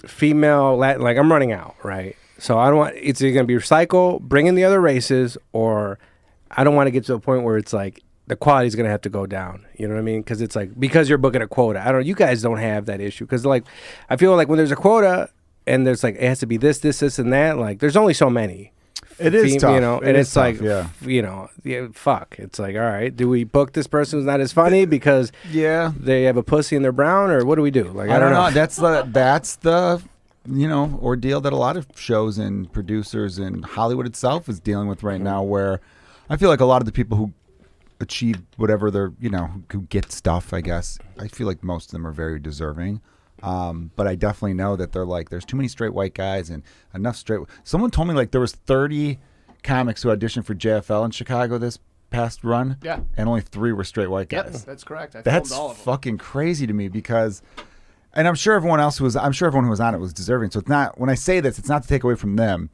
female Latin. Like I'm running out, right? So I don't want. It's either gonna be recycle, bring in the other races, or I don't want to get to a point where it's like the quality is going to have to go down. You know what I mean? Because it's like, because you're booking a quota. I don't know. You guys don't have that issue. Because like, I feel like when there's a quota and there's like, it has to be this, and that, like, there's only so many. It is tough. And it's tough, like, fuck. It's like, all right, do we book this person who's not as funny because they have a pussy and they're brown, or what do we do? Like, I don't know. That's the ordeal that a lot of shows and producers and Hollywood itself is dealing with right now, where I feel like a lot of the people who achieve whatever they're, who get stuff, I guess, I feel like most of them are very deserving. But I definitely know that they're like, there's too many straight white guys and enough straight. Someone told me like there was 30 comics who auditioned for JFL in Chicago this past run. Yeah. And only 3 were straight white guys. Yep, that's correct. That's all of them. Fucking crazy to me because, and I'm sure everyone who was on it was deserving. So it's not, when I say this, it's not to take away from them.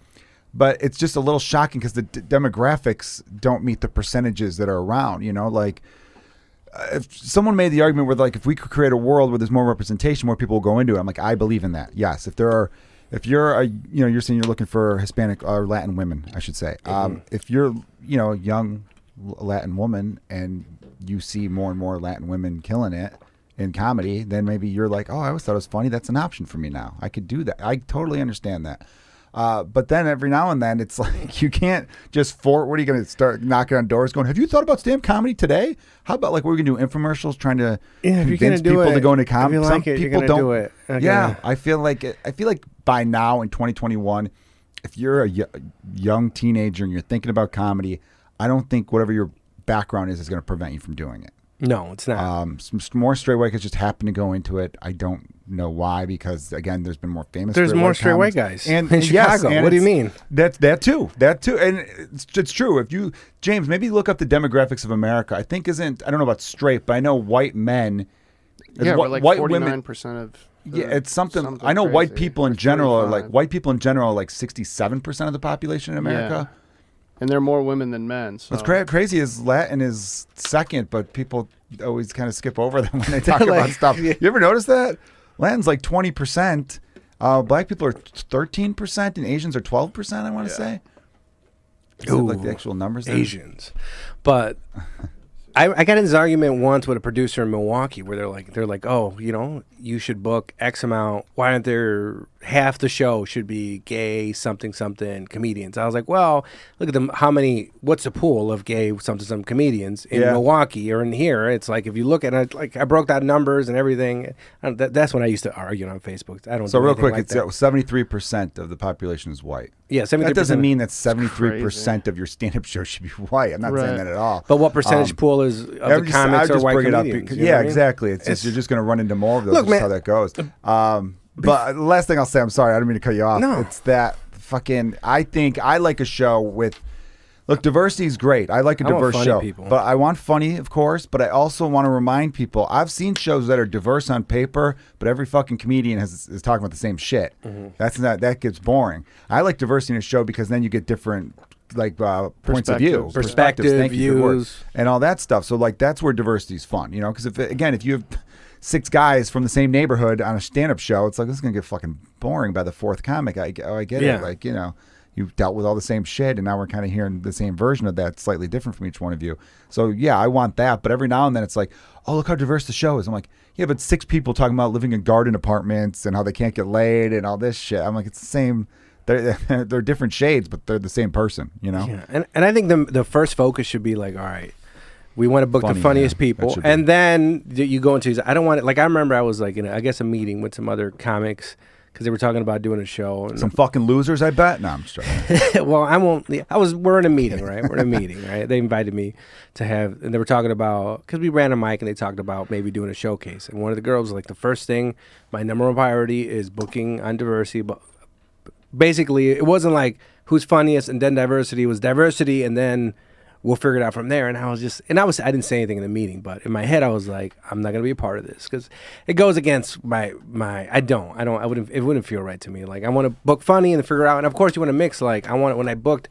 But it's just a little shocking because the demographics don't meet the percentages that are around. Like if someone made the argument where like if we could create a world where there's more representation, more people will go into it. I'm like, I believe in that. Yes, if you're you're saying you're looking for Hispanic or Latin women, I should say. If you're a young Latin woman and you see more and more Latin women killing it in comedy, then maybe you're like, oh, I always thought it was funny. That's an option for me now. I could do that. I totally understand that. But then every now and then it's like you can't just what are you going to start knocking on doors going, have you thought about stand-up comedy today? How about like we're going to do infomercials trying to convince people to go into comedy? Some people don't do it. Okay. Yeah, I feel like by now in 2021, if you're a young teenager and you're thinking about comedy, I don't think whatever your background is going to prevent you from doing it. No, it's not. Some more straight white guys just happen to go into it. I don't know why, because again, there's been more famous. There's more straight white guys in Chicago. Yes, what do you mean? That too, and it's true. If you, James, maybe look up the demographics of America. I think I don't know about straight, but I know white men. We're like white 49% of. It's something I know. Crazy. White people in general are like 67% of the population in America. Yeah. And there are more women than men. So. What's crazy is Latin is second, but people always kind of skip over them when they talk about stuff. You ever notice that? Latin's like 20%. Black people are 13%, and Asians are 12%, I want to say. Is it like the actual numbers there? Asians. But I got in this argument once with a producer in Milwaukee where they're like, oh, you should book X amount. Why aren't there half the show should be gay something comedians? I was like, well, look at them. What's the pool of gay something comedians in Milwaukee or in here? It's like, if you look at it, like I broke down numbers and everything. That's when I used to argue on Facebook. I don't. So do real quick, like it's 73% of the population is white. Yeah, 73%. That doesn't mean that 73% of your stand-up show should be white. I'm not saying that at all. But what percentage pool is of the comics are white comedians? Exactly. It's just, you're just going to run into more of those. That's how that goes. But the last thing I'll say, I'm sorry, I don't mean to cut you off. No. It's that fucking, I think I like a show with Look, diversity is great. I like a diverse show. People. But I want funny, of course, but I also want to remind people, I've seen shows that are diverse on paper, but every fucking comedian is talking about the same shit. That gets boring. I like diversity in a show because then you get different points of view, perspective, views, and all that stuff. So like that's where diversity is fun, you know, because if you have 6 guys from the same neighborhood on a stand-up show, it's like, this is going to get fucking boring by the 4th comic. I get it. Like, you know, you've dealt with all the same shit, and now we're kind of hearing the same version of that, slightly different from each one of you. So, yeah, I want that. But every now and then it's like, oh, look how diverse the show is. I'm like, yeah, but 6 people talking about living in garden apartments and how they can't get laid and all this shit. I'm like, it's the same. They're different shades, but they're the same person, you know? Yeah. And I think the first focus should be like, all right, we want to book the funniest people. And then you go into, I don't want it. Like, I remember I was like in, I guess, a meeting with some other comics because they were talking about doing a show. And some fucking losers, I bet. No, I'm just joking. Well, I won't. We're in a meeting, right? We're in a meeting, right? They invited me to have, and they were talking about, because we ran a mic and they talked about maybe doing a showcase. And one of the girls was like, the first thing, my number one priority is booking on diversity. But basically, it wasn't like who's funniest and then diversity. It was diversity and then we'll figure it out from there. And I didn't say anything in the meeting, but in my head I was like, I'm not gonna be a part of this because it goes against it wouldn't feel right to me. Like, I want to book funny and figure it out. And of course you want to mix. Like, when I booked,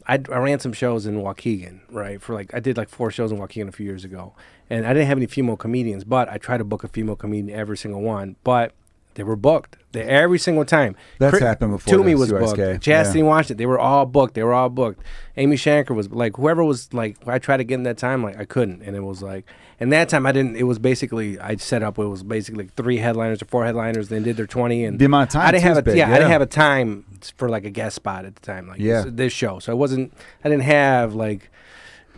I ran some shows in Waukegan, right? I did like 4 shows in Waukegan a few years ago, and I didn't have any female comedians, but I tried to book a female comedian every single one, but they were booked. Every single time. That's happened before. Toomey was CYSK. booked. Chastity Washington. They were all booked. Amy Shanker was like, whoever was like, I tried to get in that time, like I couldn't. And it was like, and that time I didn't. It was basically I set up. It was basically like 3 headliners or 4 headliners. Then did their 20 and the amount of time. I didn't have I didn't have a time for like a guest spot at the time. Like this show. So it wasn't. I didn't have like.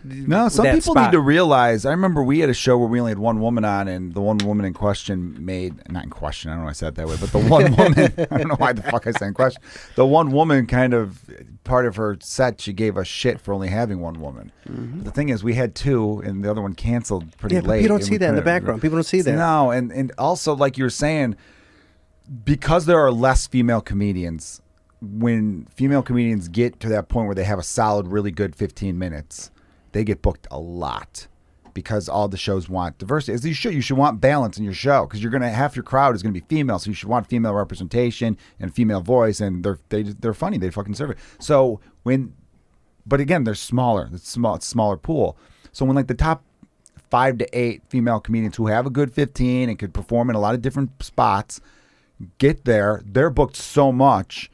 No, some people need to realize. I remember we had a show where we only had one woman on, and the one woman in question not in question, I don't know why I said it that way, but the one woman, I don't know why the fuck I said in question. The one woman kind of, part of her set, she gave us shit for only having one woman. Mm-hmm. The thing is, we had 2, and the other one canceled pretty late. You don't see that in the background. People don't see that. No, and also, like you were saying, because there are less female comedians, when female comedians get to that point where they have a solid, really good 15 minutes, they get booked a lot because all the shows want diversity. As you should want balance in your show because you're gonna half your crowd is gonna be female, so you should want female representation and female voice, and they're funny. They fucking serve it. So but again, they're smaller. It's smaller pool. So when like the top 5 to 8 female comedians who have a good 15 and could perform in a lot of different spots get there, they're booked so much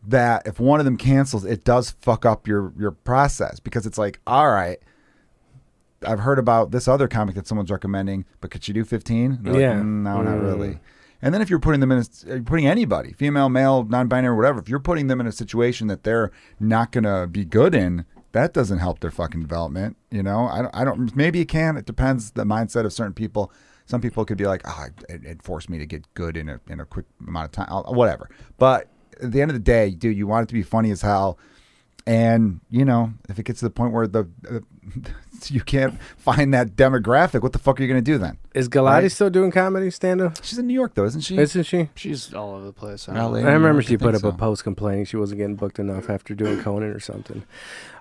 that if one of them cancels, it does fuck up your process because it's like, all right, I've heard about this other comic that someone's recommending, but could you do 15? Yeah. Like, no, not really. And then if you're putting them you're putting anybody, female, male, non-binary, whatever, if you're putting them in a situation that they're not going to be good in, that doesn't help their fucking development. You know, I don't, maybe it can. It depends the mindset of certain people. Some people could be like, it forced me to get good in a quick amount of time, whatever. But at the end of the day, dude, you want it to be funny as hell. And, you know, if it gets to the point where you can't find that demographic, what the fuck are you going to do then? Is Galati still doing comedy stand-up? She's in New York, though, isn't she? Isn't she? She's all over the place. LA, I remember she put up a post complaining she wasn't getting booked enough after doing Conan or something.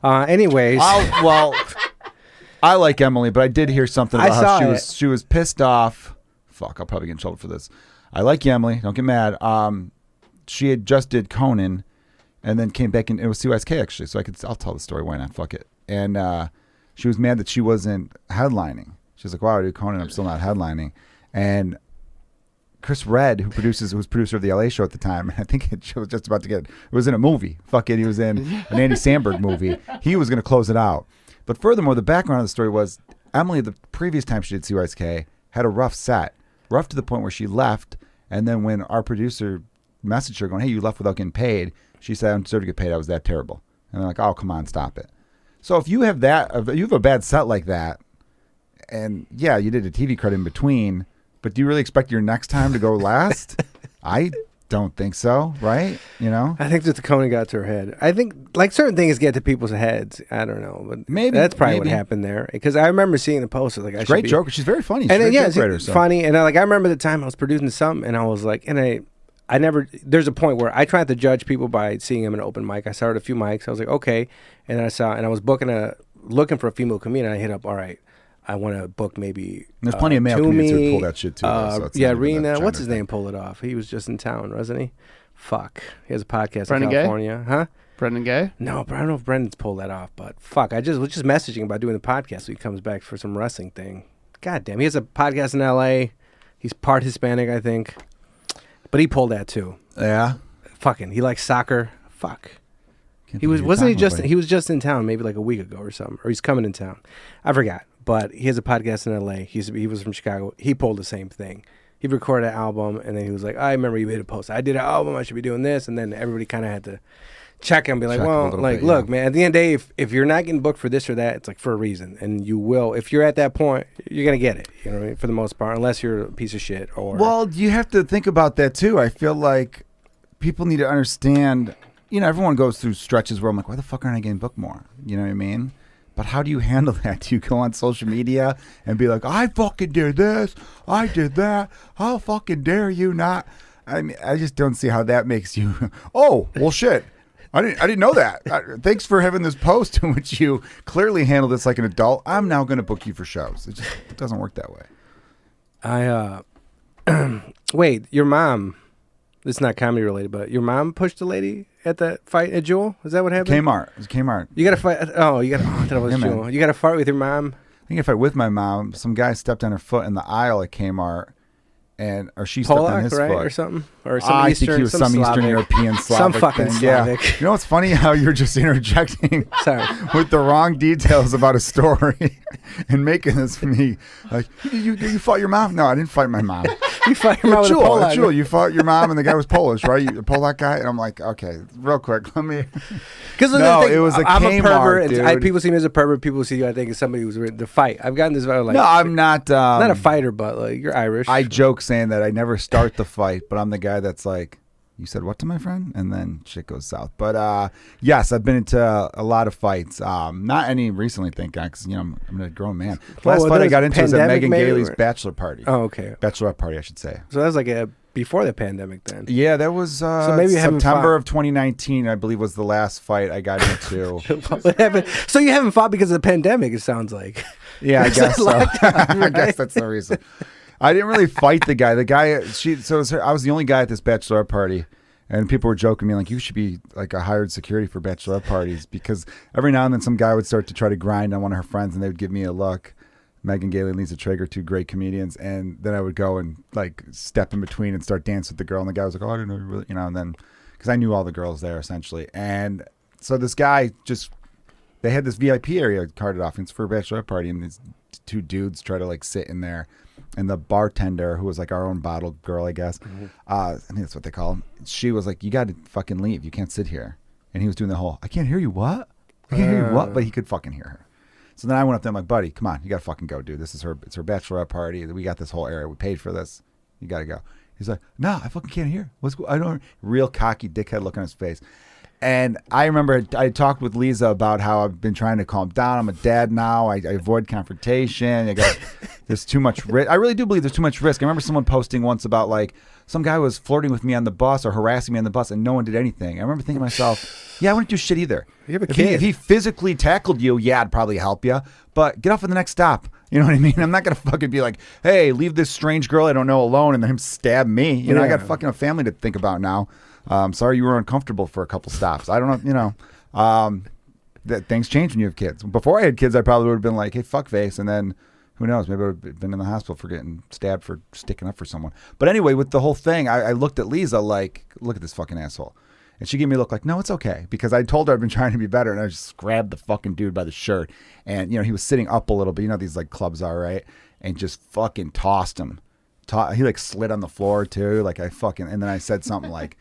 Anyways. I like Emily, but I did hear something about how she was pissed off. Fuck, I'll probably get in trouble for this. I like you, Emily. Don't get mad. She had just did Conan and then came back, and it was CYSK actually, so I'll tell the story. Why not? Fuck it. And she was mad that she wasn't headlining. She was like, wow, I do Conan, I'm still not headlining. And Chris Redd, who was producer of the LA show at the time, and I think it was just about to it was in a movie. Fuck it, he was in an Andy Samberg movie. He was going to close it out. But furthermore, the background of the story was Emily, the previous time she did CYSK, had a rough set. Rough to the point where she left, and then when our producer messaged her going, hey, you left without getting paid, she said, I don't deserve to get paid. I was that terrible. And they're like, oh, come on, stop it. So if you have a bad set like that, and yeah, you did a TV credit in between, but do you really expect your next time to go last? I don't think so, right? You know? I think that the Conan got to her head. I think like certain things get to people's heads. I don't know, but maybe that's probably what happened there. Because I remember seeing the poster. Like, great joke. She's very funny. She's and a yeah, joke writer, funny. And I remember the time I was producing something, and I was like, and there's a point where I try not to judge people by seeing them in an open mic. I started a few mics. I was like, okay. And then I was looking for a female comedian. And I hit up, all right, I want to book maybe. There's plenty of male comedians who pull that shit too. So Rena, what's his name? Pulled it off. He was just in town, wasn't he? Fuck. He has a podcast Brendan in California. Gay? Huh? Brendan Gay? No, but I don't know if Brendan's pulled that off. But fuck, I was just messaging about doing the podcast. So he comes back for some wrestling thing. God damn, he has a podcast in L.A. He's part Hispanic, I think. But he pulled that too. Yeah. Fucking, he likes soccer. Fuck. He was just in town maybe like a week ago or something, or he's coming in town. I forgot. But he has a podcast in L.A. He was from Chicago. He pulled the same thing. He recorded an album, and then he was like, I remember you made a post. I did an album. I should be doing this. And then everybody kind of had to check him and be like, well, like, look, man, at the end of the day, if you're not getting booked for this or that, it's like for a reason. And you will. If you're at that point, you're going to get it, you know what I mean? For the most part, unless you're a piece of shit. Well, you have to think about that, too. I feel like people need to understand, everyone goes through stretches where I'm like, why the fuck aren't I getting booked more? You know what I mean? But how do you handle that? Do you go on social media and be like, I fucking did this, I did that, how fucking dare you not? I mean, I just don't see how that makes you, oh, well, shit. I didn't know that. Thanks for having this post in which you clearly handle this like an adult. I'm now going to book you for shows. It doesn't work that way. Wait, your mom, this is not comedy related, but your mom pushed the lady at that fight at Jewel? Is that what happened? Kmart. It was Kmart. You got to fight. Oh, that was Jewel. You got to fight with your mom? I think if I with my mom, some guy stepped on her foot in the aisle at Kmart. Or she stepped on his right? foot. Or something? Or some I Eastern, think he was some Eastern European Slavic some fucking thing. Slavic. Yeah. You know what's funny? How you're just interjecting with the wrong details about a story and making this for me. Like, you fought your mom? No, I didn't fight my mom. You fought your mom with a Polak. Jewel, you fought your mom and the guy was Polish, right? You Polak guy? And I'm like, okay, real quick, let me. Because it was a I'm Kmart, a pervert. dude. People see me as a pervert. People see you, I think, as somebody who's ready to fight. I've gotten this like. No, I'm not. Not a fighter, but like you're Irish. I joke saying that I never start the fight, but I'm the guy that's like, you said what to my friend? And then shit goes south. But yes, I've been into a lot of fights. Not any recently, thank God, because I'm a grown man. The last fight I got into was at Megan Gailey's bachelor party. Oh, okay. Bachelorette party, I should say. So that was like before the pandemic then. Yeah, that was so maybe September of 2019, I believe, was the last fight I got into. What happened? So you haven't fought because of the pandemic, it sounds like. Yeah, I guess so. I guess that's the reason. I didn't really fight the guy. I was the only guy at this bachelorette party, and people were joking me like, you should be like a hired security for bachelorette parties, because every now and then some guy would start to try to grind on one of her friends, and they would give me a look. Megan Gailey and Lisa Traeger, two great comedians, and then I would go and like step in between and start dancing with the girl, and the guy was like, oh, I didn't know you really, and then because I knew all the girls there essentially, and so this guy they had this VIP area carted off, and it's for a bachelorette party, and these two dudes try to like sit in there. And the bartender, who was like our own bottle girl, I guess, I think that's what they call him. She was like, you got to fucking leave. You can't sit here. And he was doing the whole, I can't hear you, what? I can't hear you, what? But he could fucking hear her. So then I went up there, I'm like, buddy, come on. You got to fucking go, dude. It's her bachelorette party. We got this whole area. We paid for this. You got to go. He's like, no, I fucking can't hear. Real cocky dickhead look on his face. And I remember I talked with Lisa about how I've been trying to calm down. I'm a dad now. I avoid confrontation. There's too much risk. I really do believe there's too much risk. I remember someone posting once about like some guy was flirting with me on the bus or harassing me on the bus, and no one did anything. I remember thinking to myself, yeah, I wouldn't do shit either. You have a kid. If he physically tackled you, yeah, I'd probably help you. But get off at the next stop. You know what I mean? I'm not going to fucking be like, hey, leave this strange girl I don't know alone and then him stab me. You know, I got fucking a family to think about now. Sorry you were uncomfortable for a couple stops. I don't know, that things change when you have kids. Before I had kids, I probably would have been like, hey, fuck face. And then who knows, maybe I would have been in the hospital for getting stabbed for sticking up for someone. But anyway, with the whole thing, I looked at Lisa like, look at this fucking asshole. And she gave me a look like, no, it's okay. Because I told her I'd been trying to be better. And I just grabbed the fucking dude by the shirt. And, he was sitting up a little bit. You know these like clubs are, right? And just fucking tossed him. He like slid on the floor too. Like and then I said something like,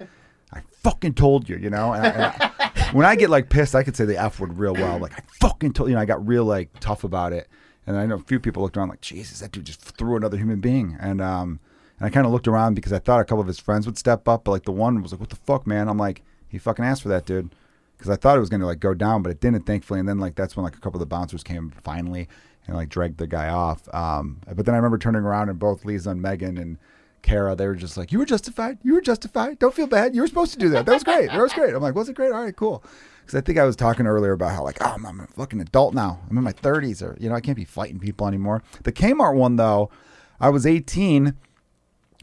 I fucking told you, And when I get like pissed, I could say the F word real well. Like, I fucking told you. I got real like tough about it. And I know a few people looked around like, Jesus, that dude just threw another human being. And I kind of looked around because I thought a couple of his friends would step up. But like the one was like, what the fuck, man? I'm like, he fucking asked for that, dude. Because I thought it was going to like go down, but it didn't, thankfully. And then like that's when like a couple of the bouncers came finally and like dragged the guy off. But then I remember turning around and both Lisa and Megan and Kara, they were just like, you were justified. You were justified. Don't feel bad. You were supposed to do that. That was great. That was great. I'm like, was it great? All right, cool. Because I think I was talking earlier about how, like, oh, I'm a fucking adult now. I'm in my 30s, or, you know, I can't be fighting people anymore. The Kmart one, though, I was 18.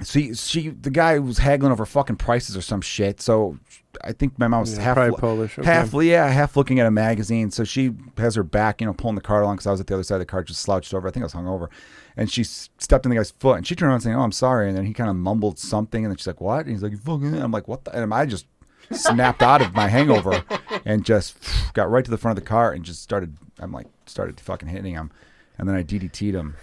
The guy was haggling over fucking prices or some shit. So I think my mom was half Polish, half looking at a magazine. So she has her back, you know, pulling the cart along because I was at the other side of the cart, just slouched over. I think I was hungover, and she stepped in the guy's foot, and she turned around saying, "Oh, I'm sorry," and then he kind of mumbled something, and then she's like, "What?" And he's like, "You fucking," and I'm like, "What?" And I just snapped out of my hangover and just got right to the front of the car and just started fucking hitting him, and then I DDT'd him.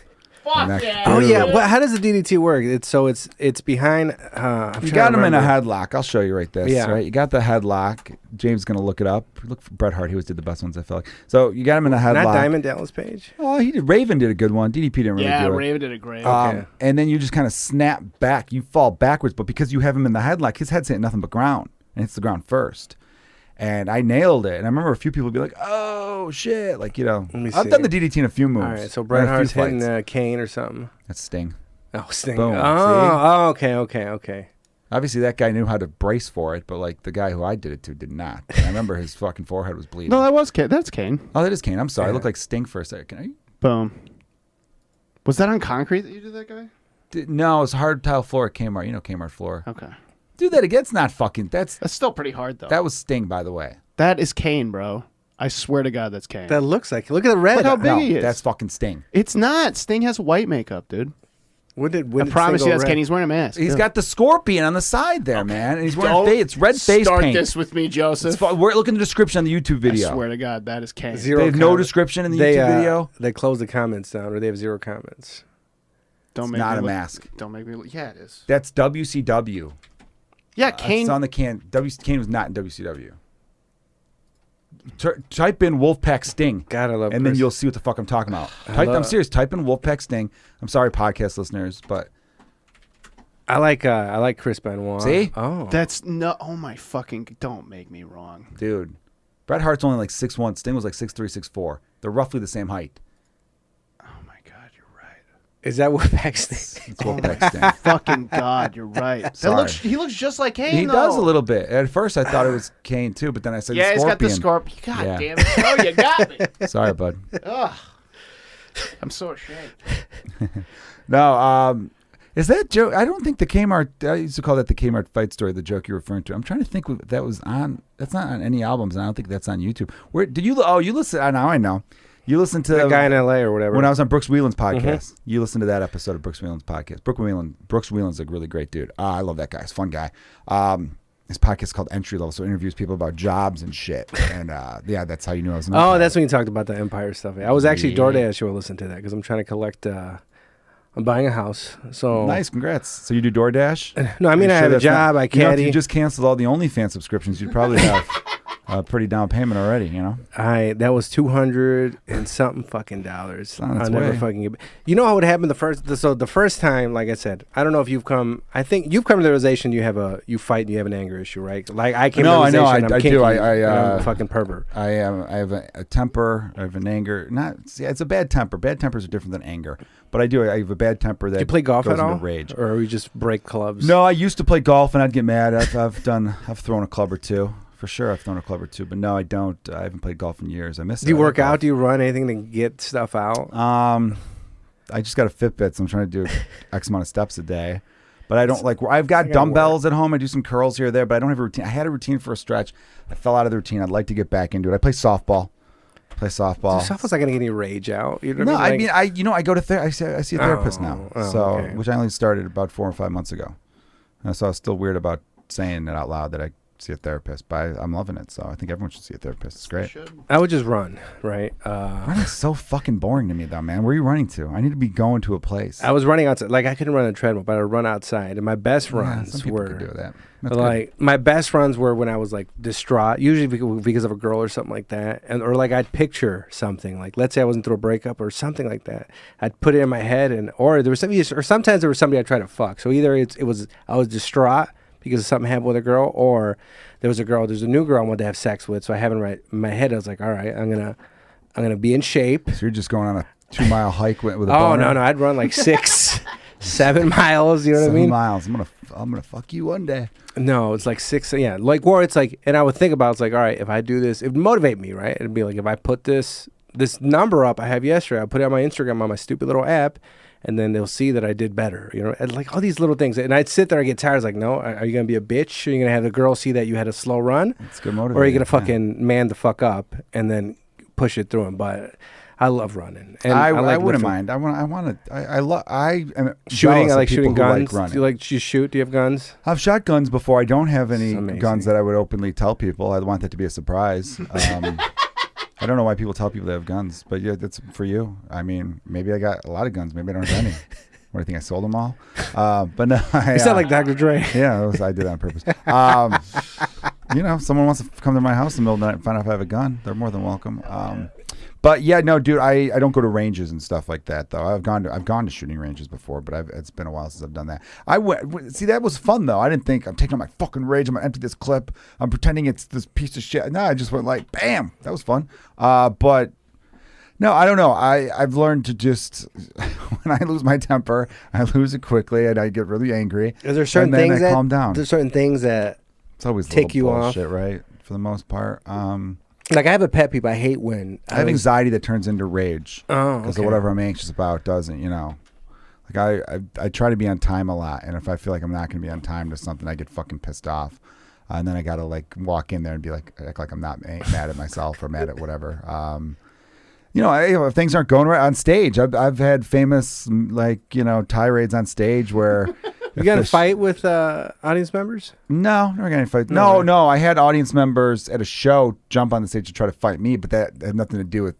Fuck yeah. Oh yeah. Well, how does the DDT work? It's behind. You got him in a headlock. I'll show you right this. Yeah. Right. You got the headlock. James is gonna look it up. Look for Bret Hart. He always did the best ones. I feel like. So you got him in a headlock. Not Diamond Dallas Page. Oh, he did. Raven did a good one. DDP didn't really do it. Yeah, Raven did a great. Okay. And then you just kind of snap back. You fall backwards, but because you have him in the headlock, his head's hitting nothing but ground, and hits the ground first. And I nailed it. And I remember a few people would be like, "Oh shit!" Like, you know, I've done the DDT in a few moves. All right, so Bret Hart's hitting Kane or something. That's Sting. Oh, Sting. Boom. Oh, okay. Obviously, that guy knew how to brace for it, but like the guy who I did it to did not. And I remember his fucking forehead was bleeding. No, that was Kane. That's Kane. Oh, that is Kane. I'm sorry. Yeah. I looked like Sting for a second. Can I? Boom. Was that on concrete that you did that guy? No, it's hard tile floor at Kmart. You know Kmart floor. Okay. Do that again. It's not fucking. That's still pretty hard though. That was Sting, by the way. That is Kane, bro. I swear to God, that's Kane. That looks like. Look at the red. Look how big he is. That's fucking Sting. It's not. Sting has white makeup, dude. When I promise you, that's Kane. He's wearing a mask. He's got the scorpion on the side there, man. And he's wearing it's red face Start paint. this with me, Joseph. Look in the description on the YouTube video. I swear to God, that is Kane. They have no description in the YouTube video. They close the comments down, or they have 0 comments. Don't It's make not me a look, mask. Don't make me look. Yeah, it is. That's WCW. Yeah, Kane. It's on the can. Kane was not in WCW. Type in Wolfpack Sting. God, I love and Chris. then you'll see what the fuck I'm talking about. I'm serious. Type in Wolfpack Sting. I'm sorry, podcast listeners, but I like Chris Benoit. See? Oh, That's no. Oh my fucking! Don't make me wrong, dude. Bret Hart's only like 6'1". Sting was like 6'3", 6'4". They're roughly the same height. Oh my God, you're right. is that what Paxton? It's Wolfpack Sting. Fucking God, you're right. Sorry. He looks just like Kane. He though. does a little bit. At first, I thought it was Kane too, but then I said, Yeah, he's got the Scorpion. scorpion. God Yeah. damn it! Oh, you got me. Sorry, bud. Ugh. I'm so ashamed. No, is that joke? I don't think the Kmart. I used to call that the Kmart fight story. The joke you're referring to. I'm trying to think if that was on. That's not on any albums, and I don't think that's on YouTube. Where did you? Oh, you listen. Now I know. You listen to The guy in LA or whatever. When I was on Brooks Wheelan's podcast. You listened to that episode of Brooks Wheelan's podcast. Brooks Wheelan's a really great dude. I love that guy. He's a fun guy. His podcast is called Entry Level, so he interviews people about jobs and shit. And yeah, that's how you knew I was. Oh, that's when you talked about the Empire stuff. I was actually DoorDash. You will listen to that because I'm trying to collect. I'm buying a house. So nice, congrats. So you do DoorDash? No, I mean I have a job. I caddy. If you just canceled all the OnlyFans subscriptions, you'd probably have a pretty down payment already. You know. That was $200 and something fucking dollars. On its I'll never way. fucking get. You know how it happened the first time, like I said, I don't know if you've come. I think you've come to the realization you fight and you have an anger issue, right? Like I came to the realization I'm kinky, do. and I'm a fucking pervert. I have a temper. I have an anger. It's a bad temper. Bad tempers are different than anger. But I do. I have a bad temper that. Do you play golf goes at all? into rage. Or we just break clubs? No, I used to play golf and I'd get mad. I've thrown a club or two. For sure, I've thrown a club or two, but no, I don't. I haven't played golf in years. I miss it. Do you work out? Do you run anything to get stuff out? I just got a Fitbit, so I'm trying to do X amount of steps a day. But I don't like. I've got dumbbells at home. I do some curls here or there, but I don't have a routine. I had a routine for a stretch. I fell out of the routine. I'd like to get back into it. I play softball. Softball's not gonna get any rage out. You know No, what I mean? I go to I see a therapist now. Okay. Which I only started about 4 or 5 months ago. So I was still weird about saying it out loud that I see a therapist, but I'm loving it. So I think everyone should see a therapist. It's great. I would just run, right? Running's so fucking boring to me, though, man. Where are you running to? I need to be going to a place. I was running outside. Like I couldn't run on a treadmill, but I would run outside. And my best some runs people were could do that. That's like my best runs were when I was like distraught, usually because of a girl or something like that, or like I'd picture something. Like let's say I wasn't through a breakup or something like that. I'd put it in my head, or there was something, or sometimes there was somebody I tried to fuck. So either I was distraught because something happened with a girl, or there's a new girl I wanted to have sex with. So I have it right in my head. I was like, all right, I'm gonna be in shape. So you're just going on a 2-mile hike with a Oh boner? no, I'd run like 6 7 miles. You know what I mean? 7 miles. I'm gonna fuck you one day. No, it's like 6. Yeah, like or it's like, and I would think about it's like, all right, if I do this, it would motivate me, right? It'd be like if I put this number up I have yesterday, I put it on my Instagram on my stupid little app, and then they'll see that I did better, you know, and like all these little things. And I'd sit there and get tired. I was like, no, are you gonna be a bitch? Are you gonna have the girl see that you had a slow run? It's good motivation. Or are you gonna fucking man the fuck up and then push it through him? But I love running, and I like wouldn't lifting. mind. I am Shooting. jealous I like of people shooting who guns. running. Do you like to shoot? Do you have guns? I've shot guns before. I don't have any amazing. guns that I would openly tell people. I want that to be a surprise. I don't know why people tell people they have guns, but yeah, that's for you. I mean, maybe I got a lot of guns. Maybe I don't have any. What do you think? I sold them all? But no, You sound like Dr. Dre. Yeah, I did that on purpose. You know, if someone wants to come to my house in the middle of the night and find out if I have a gun, they're more than welcome. But yeah, no, dude, I don't go to ranges and stuff like that though. I've gone to shooting ranges before, but it's been a while since I've done that. See, that was fun though. I didn't think I'm taking out my fucking rage. I'm gonna empty this clip. I'm pretending it's this piece of shit. No, I just went like, bam. That was fun. But no, I don't know. I've learned to just when I lose my temper, I lose it quickly and I get really angry. Is there certain and then things I calm down. There's certain things that it's always take you bullshit, off, right? For the most part. Like I have a pet peeve. I hate when I have anxiety that turns into rage. Oh, because okay. of whatever I'm anxious about doesn't, you know. Like I try to be on time a lot, and if I feel like I'm not going to be on time to something, I get fucking pissed off, and then I got to like walk in there and be like, act like I'm not mad at myself or mad at whatever. You know, if things aren't going right on stage, I've had famous like tirades on stage where. You got in a fight with audience members? No, never got any fight. No, No, I had audience members at a show jump on the stage to try to fight me, but that had nothing to do with,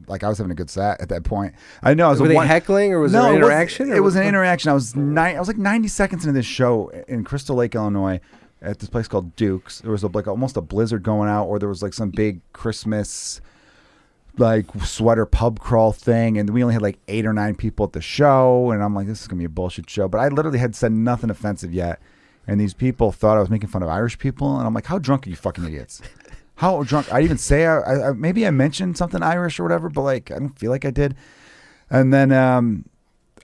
like, I was having a good set at that point. I know. Were they heckling or was there an interaction? It was an interaction. I was like 90 seconds into this show in Crystal Lake, Illinois, at this place called Duke's. There was like almost a blizzard going out, or there was like some big Christmas like sweater pub crawl thing, and we only had like 8 or 9 people at the show, and I'm like, this is gonna be a bullshit show. But I literally had said nothing offensive yet, and these people thought I was making fun of Irish people, and I'm like, how drunk are you fucking idiots? How drunk? I even say I maybe I mentioned something Irish or whatever, but like I don't feel like I did. And then I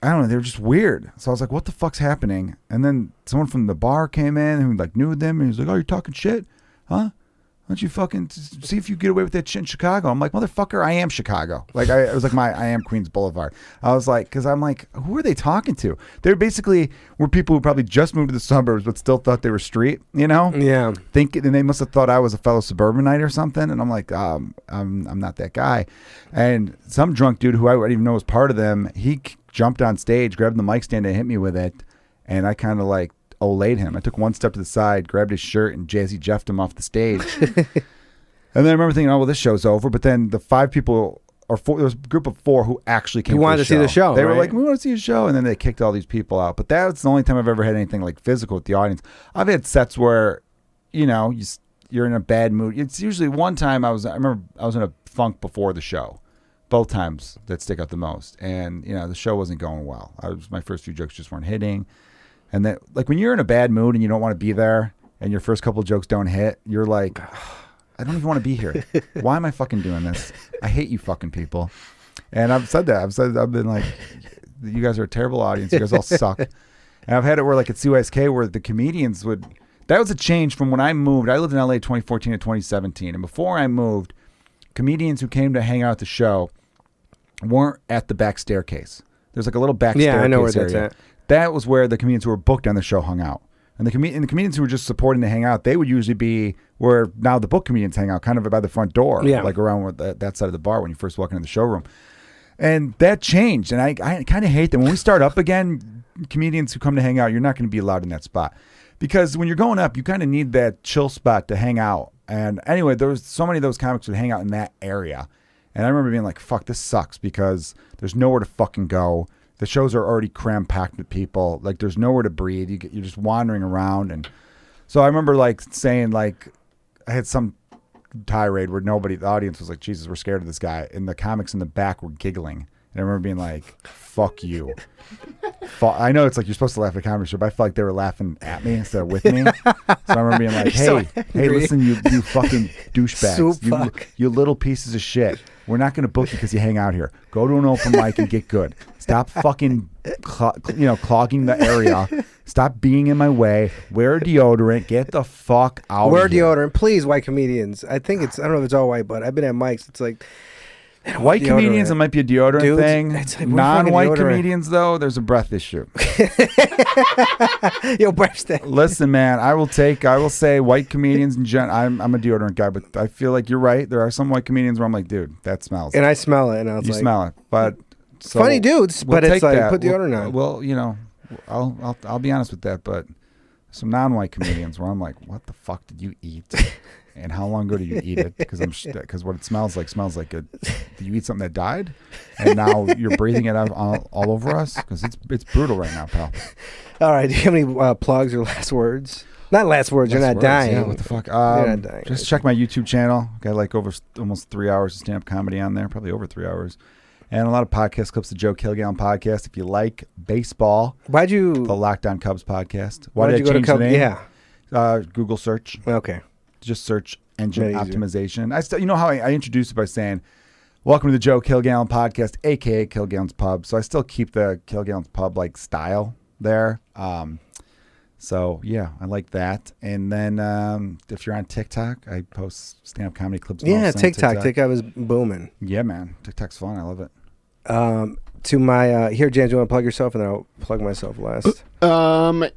don't know, they were just weird. So I was like, what the fuck's happening? And then someone from the bar came in who like knew them, and he was like, oh, you're talking shit, huh? Why don't you fucking see if you get away with that shit in Chicago? I'm like, motherfucker, I am Chicago. Like, it was like I am Queens Boulevard. I was like, because I'm like, who are they talking to? They basically were people who probably just moved to the suburbs but still thought they were street, you know? Yeah. And they must have thought I was a fellow suburbanite or something. And I'm like, I'm not that guy. And some drunk dude who I didn't even know was part of them, he jumped on stage, grabbed the mic stand and hit me with it. And I kind of like, olayed him. I took one step to the side, grabbed his shirt, and Jazzy Jeffed him off the stage. And then I remember thinking, oh, well, this show's over. But then the 5 people, or 4, there was a group of 4 who actually came. Who wanted to see the show? They right? were like, we want to see a show. And then they kicked all these people out. But that's the only time I've ever had anything like physical with the audience. I've had sets where, you're in a bad mood. It's usually one time I remember I was in a funk before the show. Both times that stick out the most. And, the show wasn't going well. My first few jokes just weren't hitting. And that, like, when you're in a bad mood and you don't want to be there and your first couple of jokes don't hit, you're like, I don't even want to be here. Why am I fucking doing this? I hate you fucking people. And I've said that. I've been like, you guys are a terrible audience. You guys all suck. And I've had it where, like, at CYSK, where the comedians that was a change from when I moved. I lived in LA 2014 to 2017. And before I moved, comedians who came to hang out at the show weren't at the back staircase. There's like a little back staircase area. Yeah, I know where that's at. That was where the comedians who were booked on the show hung out. And the comedians who were just supporting to hang out, they would usually be where now the book comedians hang out, kind of by the front door, like around with that side of the bar when you first walk into the showroom. And that changed. And I kind of hate that. When we start up again, comedians who come to hang out, you're not going to be allowed in that spot. Because when you're going up, you kind of need that chill spot to hang out. And anyway, there was so many of those comics would hang out in that area. And I remember being like, fuck, this sucks because there's nowhere to fucking go. The shows are already cram-packed with people. Like, there's nowhere to breathe. You're just wandering around. And so I remember, like, saying, like, I had some tirade where the audience was like, Jesus, we're scared of this guy. And the comics in the back were giggling. And I remember being like, fuck you. I know it's like you're supposed to laugh at a comedy show, but I felt like they were laughing at me instead of with me. So I remember being like, hey, listen, you fucking douchebags. You little pieces of shit. We're not going to book you because you hang out here. Go to an open mic and get good. Stop fucking, clogging the area. Stop being in my way. Wear deodorant. Get the fuck out Wear of here. deodorant. Please, white comedians. I think I don't know if it's all white, but I've been at mics. It's like, white comedians, it might be a deodorant Dudes, thing. it's like, non-white deodorant. comedians, though, there's a breath issue. Yo, breath stink. Listen, man, I will say white comedians in general. I'm a deodorant guy, but I feel like you're right. There are some white comedians where I'm like, dude, that smells. And I smell it, and I was you like, smell it, but so funny dudes, we'll but it's take like that. put deodorant on. Well, I'll be honest with that, but some non-white comedians where I'm like, what the fuck did you eat? And how long ago did you eat it? Because what it smells like a. Did you eat something that died, and now you're breathing it out all over us? Because it's brutal right now, pal. All right, do you have any plugs or last words? Not last words. You're not dying. Yeah, what the fuck? You're not dying. Just check my YouTube channel. Got like over almost 3 hours of stand-up comedy on there, probably over 3 hours, and a lot of podcast clips. The Joe Kilgallon podcast. If you like baseball, Why'd you? The Locked On Cubs podcast. Why'd did you I go to change the Cubs? name? Yeah. Google search. Okay. Just search engine Made it easier. optimization. I still, how I introduced it by saying, "Welcome to the Joe Kilgallon podcast, aka Kilgallon's Pub." So I still keep the Kilgallon's Pub like style there. So yeah, I like that. And then if you're on TikTok, I post stand-up comedy clips. Yeah, mostly on TikTok was booming. Yeah, man, TikTok's fun. I love it. To my here, James, you want to plug yourself, and then I'll plug myself last. And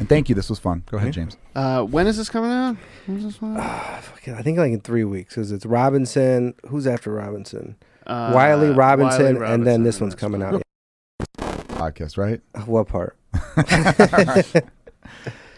thank you. This was fun. Go ahead, James. When is this coming out? When's this one? I think like in 3 weeks, because it's Robinson. Who's after Robinson? Wiley Robinson, and then this one's coming out. Podcast, right? What part? I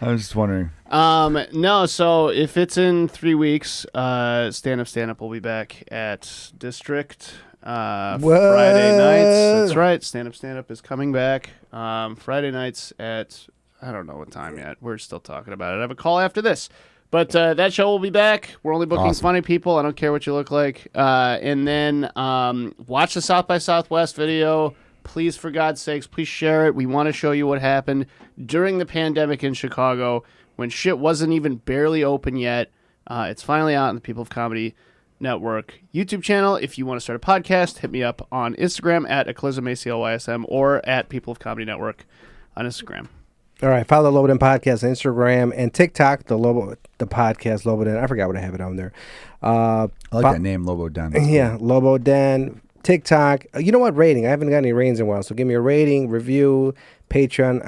was just wondering. No, so if it's in 3 weeks, Stand Up will be back at District Friday nights. That's right. Stand Up is coming back Friday nights at, I don't know what time yet. We're still talking about it. I have a call after this. But that show will be back. We're only booking funny people. I don't care what you look like. And then watch the South by Southwest video. Please, for God's sakes, please share it. We want to show you what happened during the pandemic in Chicago when shit wasn't even barely open yet. It's finally out on the People of Comedy Network YouTube channel. If you want to start a podcast, hit me up on Instagram at Aclysm, ACLYSM, or at People of Comedy Network on Instagram. All right, follow the Lobo Den podcast on Instagram and TikTok. The podcast Lobo Den. I forgot what I have it on there. I like that name, Lobo Den. Yeah, Lobo Den. TikTok. You know what? Rating. I haven't got any ratings in a while, so give me a rating, review, Patreon.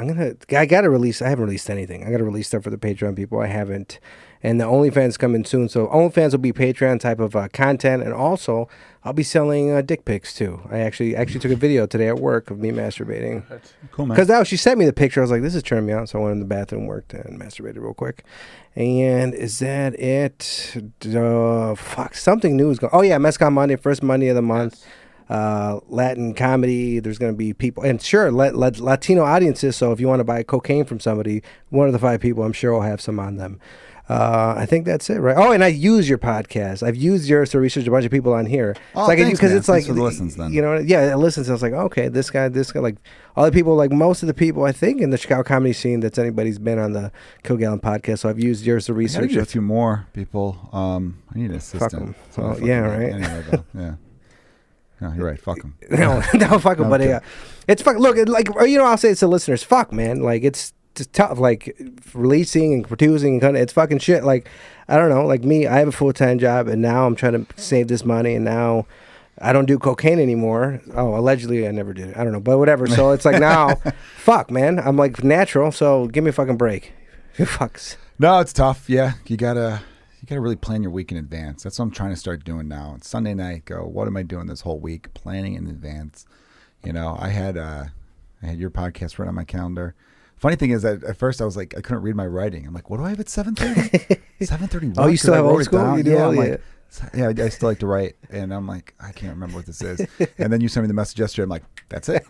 I gotta release. I haven't released anything. I gotta release stuff for the Patreon people. I haven't. And the OnlyFans coming soon. So OnlyFans will be Patreon type of content, and also I'll be selling dick pics too. I actually took a video today at work of me masturbating. Cool, man. Because now she sent me the picture. I was like, this is turning me on. So I went in the bathroom, worked, and masturbated real quick. And is that it? Fuck, something new is going. Oh yeah, Mezcal Monday, first Monday of the month. Latin comedy. There's going to be people, and sure, Latino audiences. So if you want to buy cocaine from somebody, one of the 5 people, I'm sure will have some on them. I think that's it, right? Oh, and I use your podcast. I've used yours to research a bunch of people on here. Oh, so thanks, man. It's like, thanks for the listens, then. You know, yeah, it listens. I was like, okay, this guy, like all the people, like most of the people, I think in the Chicago comedy scene, that's anybody's been on the Kilgallon podcast. So I've used yours to research. I need a few more people. I need an assistant. Fuck 'em. So Well, yeah, right. Anyway, though, yeah. No, you're right. Fuck them. no, fuck them. Okay. But it's fuck. Look, I'll say it's to listeners. Fuck, man. Like it's just tough. Like releasing and producing, and it's fucking shit. Like I don't know. Like me, I have a full-time job, and now I'm trying to save this money, and now I don't do cocaine anymore. Oh, allegedly, I never did it. I don't know, but whatever. So it's like now, fuck, man. I'm like natural. So give me a fucking break. Fucks. No, it's tough. Yeah, you gotta really plan your week in advance. That's what I'm trying to start doing now. It's Sunday night. Go. What am I doing this whole week? Planning in advance. You know, I had your podcast right on my calendar. Funny thing is that at first I was like, I couldn't read my writing. I'm like, what do I have at 7:30? 7:30. Oh, you still have old school? You do yeah, all, like, yeah, I still like to write, and I'm like, I can't remember what this is. And then you sent me the message yesterday. I'm like, that's it.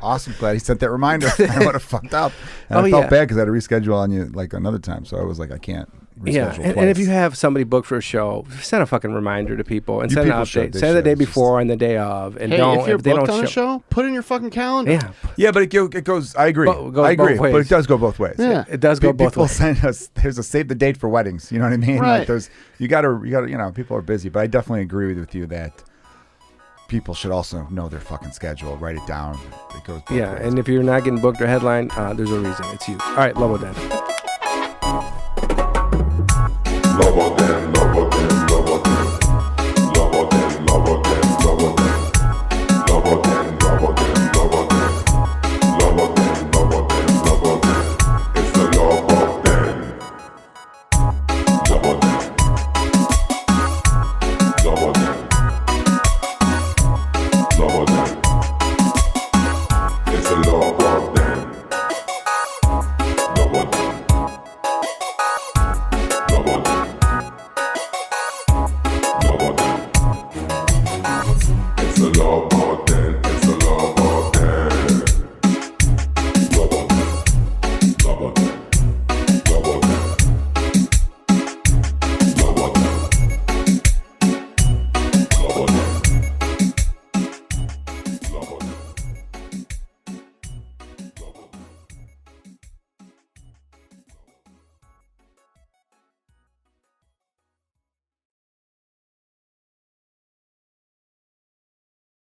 Awesome. Glad he sent that reminder. I would have fucked up. And I felt bad because I had to reschedule on you like another time. So I was like, I can't reschedule Yeah, and if you have somebody booked for a show, send a fucking reminder to people and send an update. Send the day before and the day of, and if you're booked on a show, put in your fucking calendar. Yeah, yeah, but it goes. I agree. I agree, but it does go both ways. Yeah, it does go both ways. People send us. There's a save the date for weddings. You know what I mean? Right. Like there's you gotta. You know, people are busy, but I definitely agree with you that people should also know their fucking schedule. Write it down. It goes both Yeah, ways. and if you're not getting booked or headline, there's a reason. It's you. All right, Lobo down. Lobo down.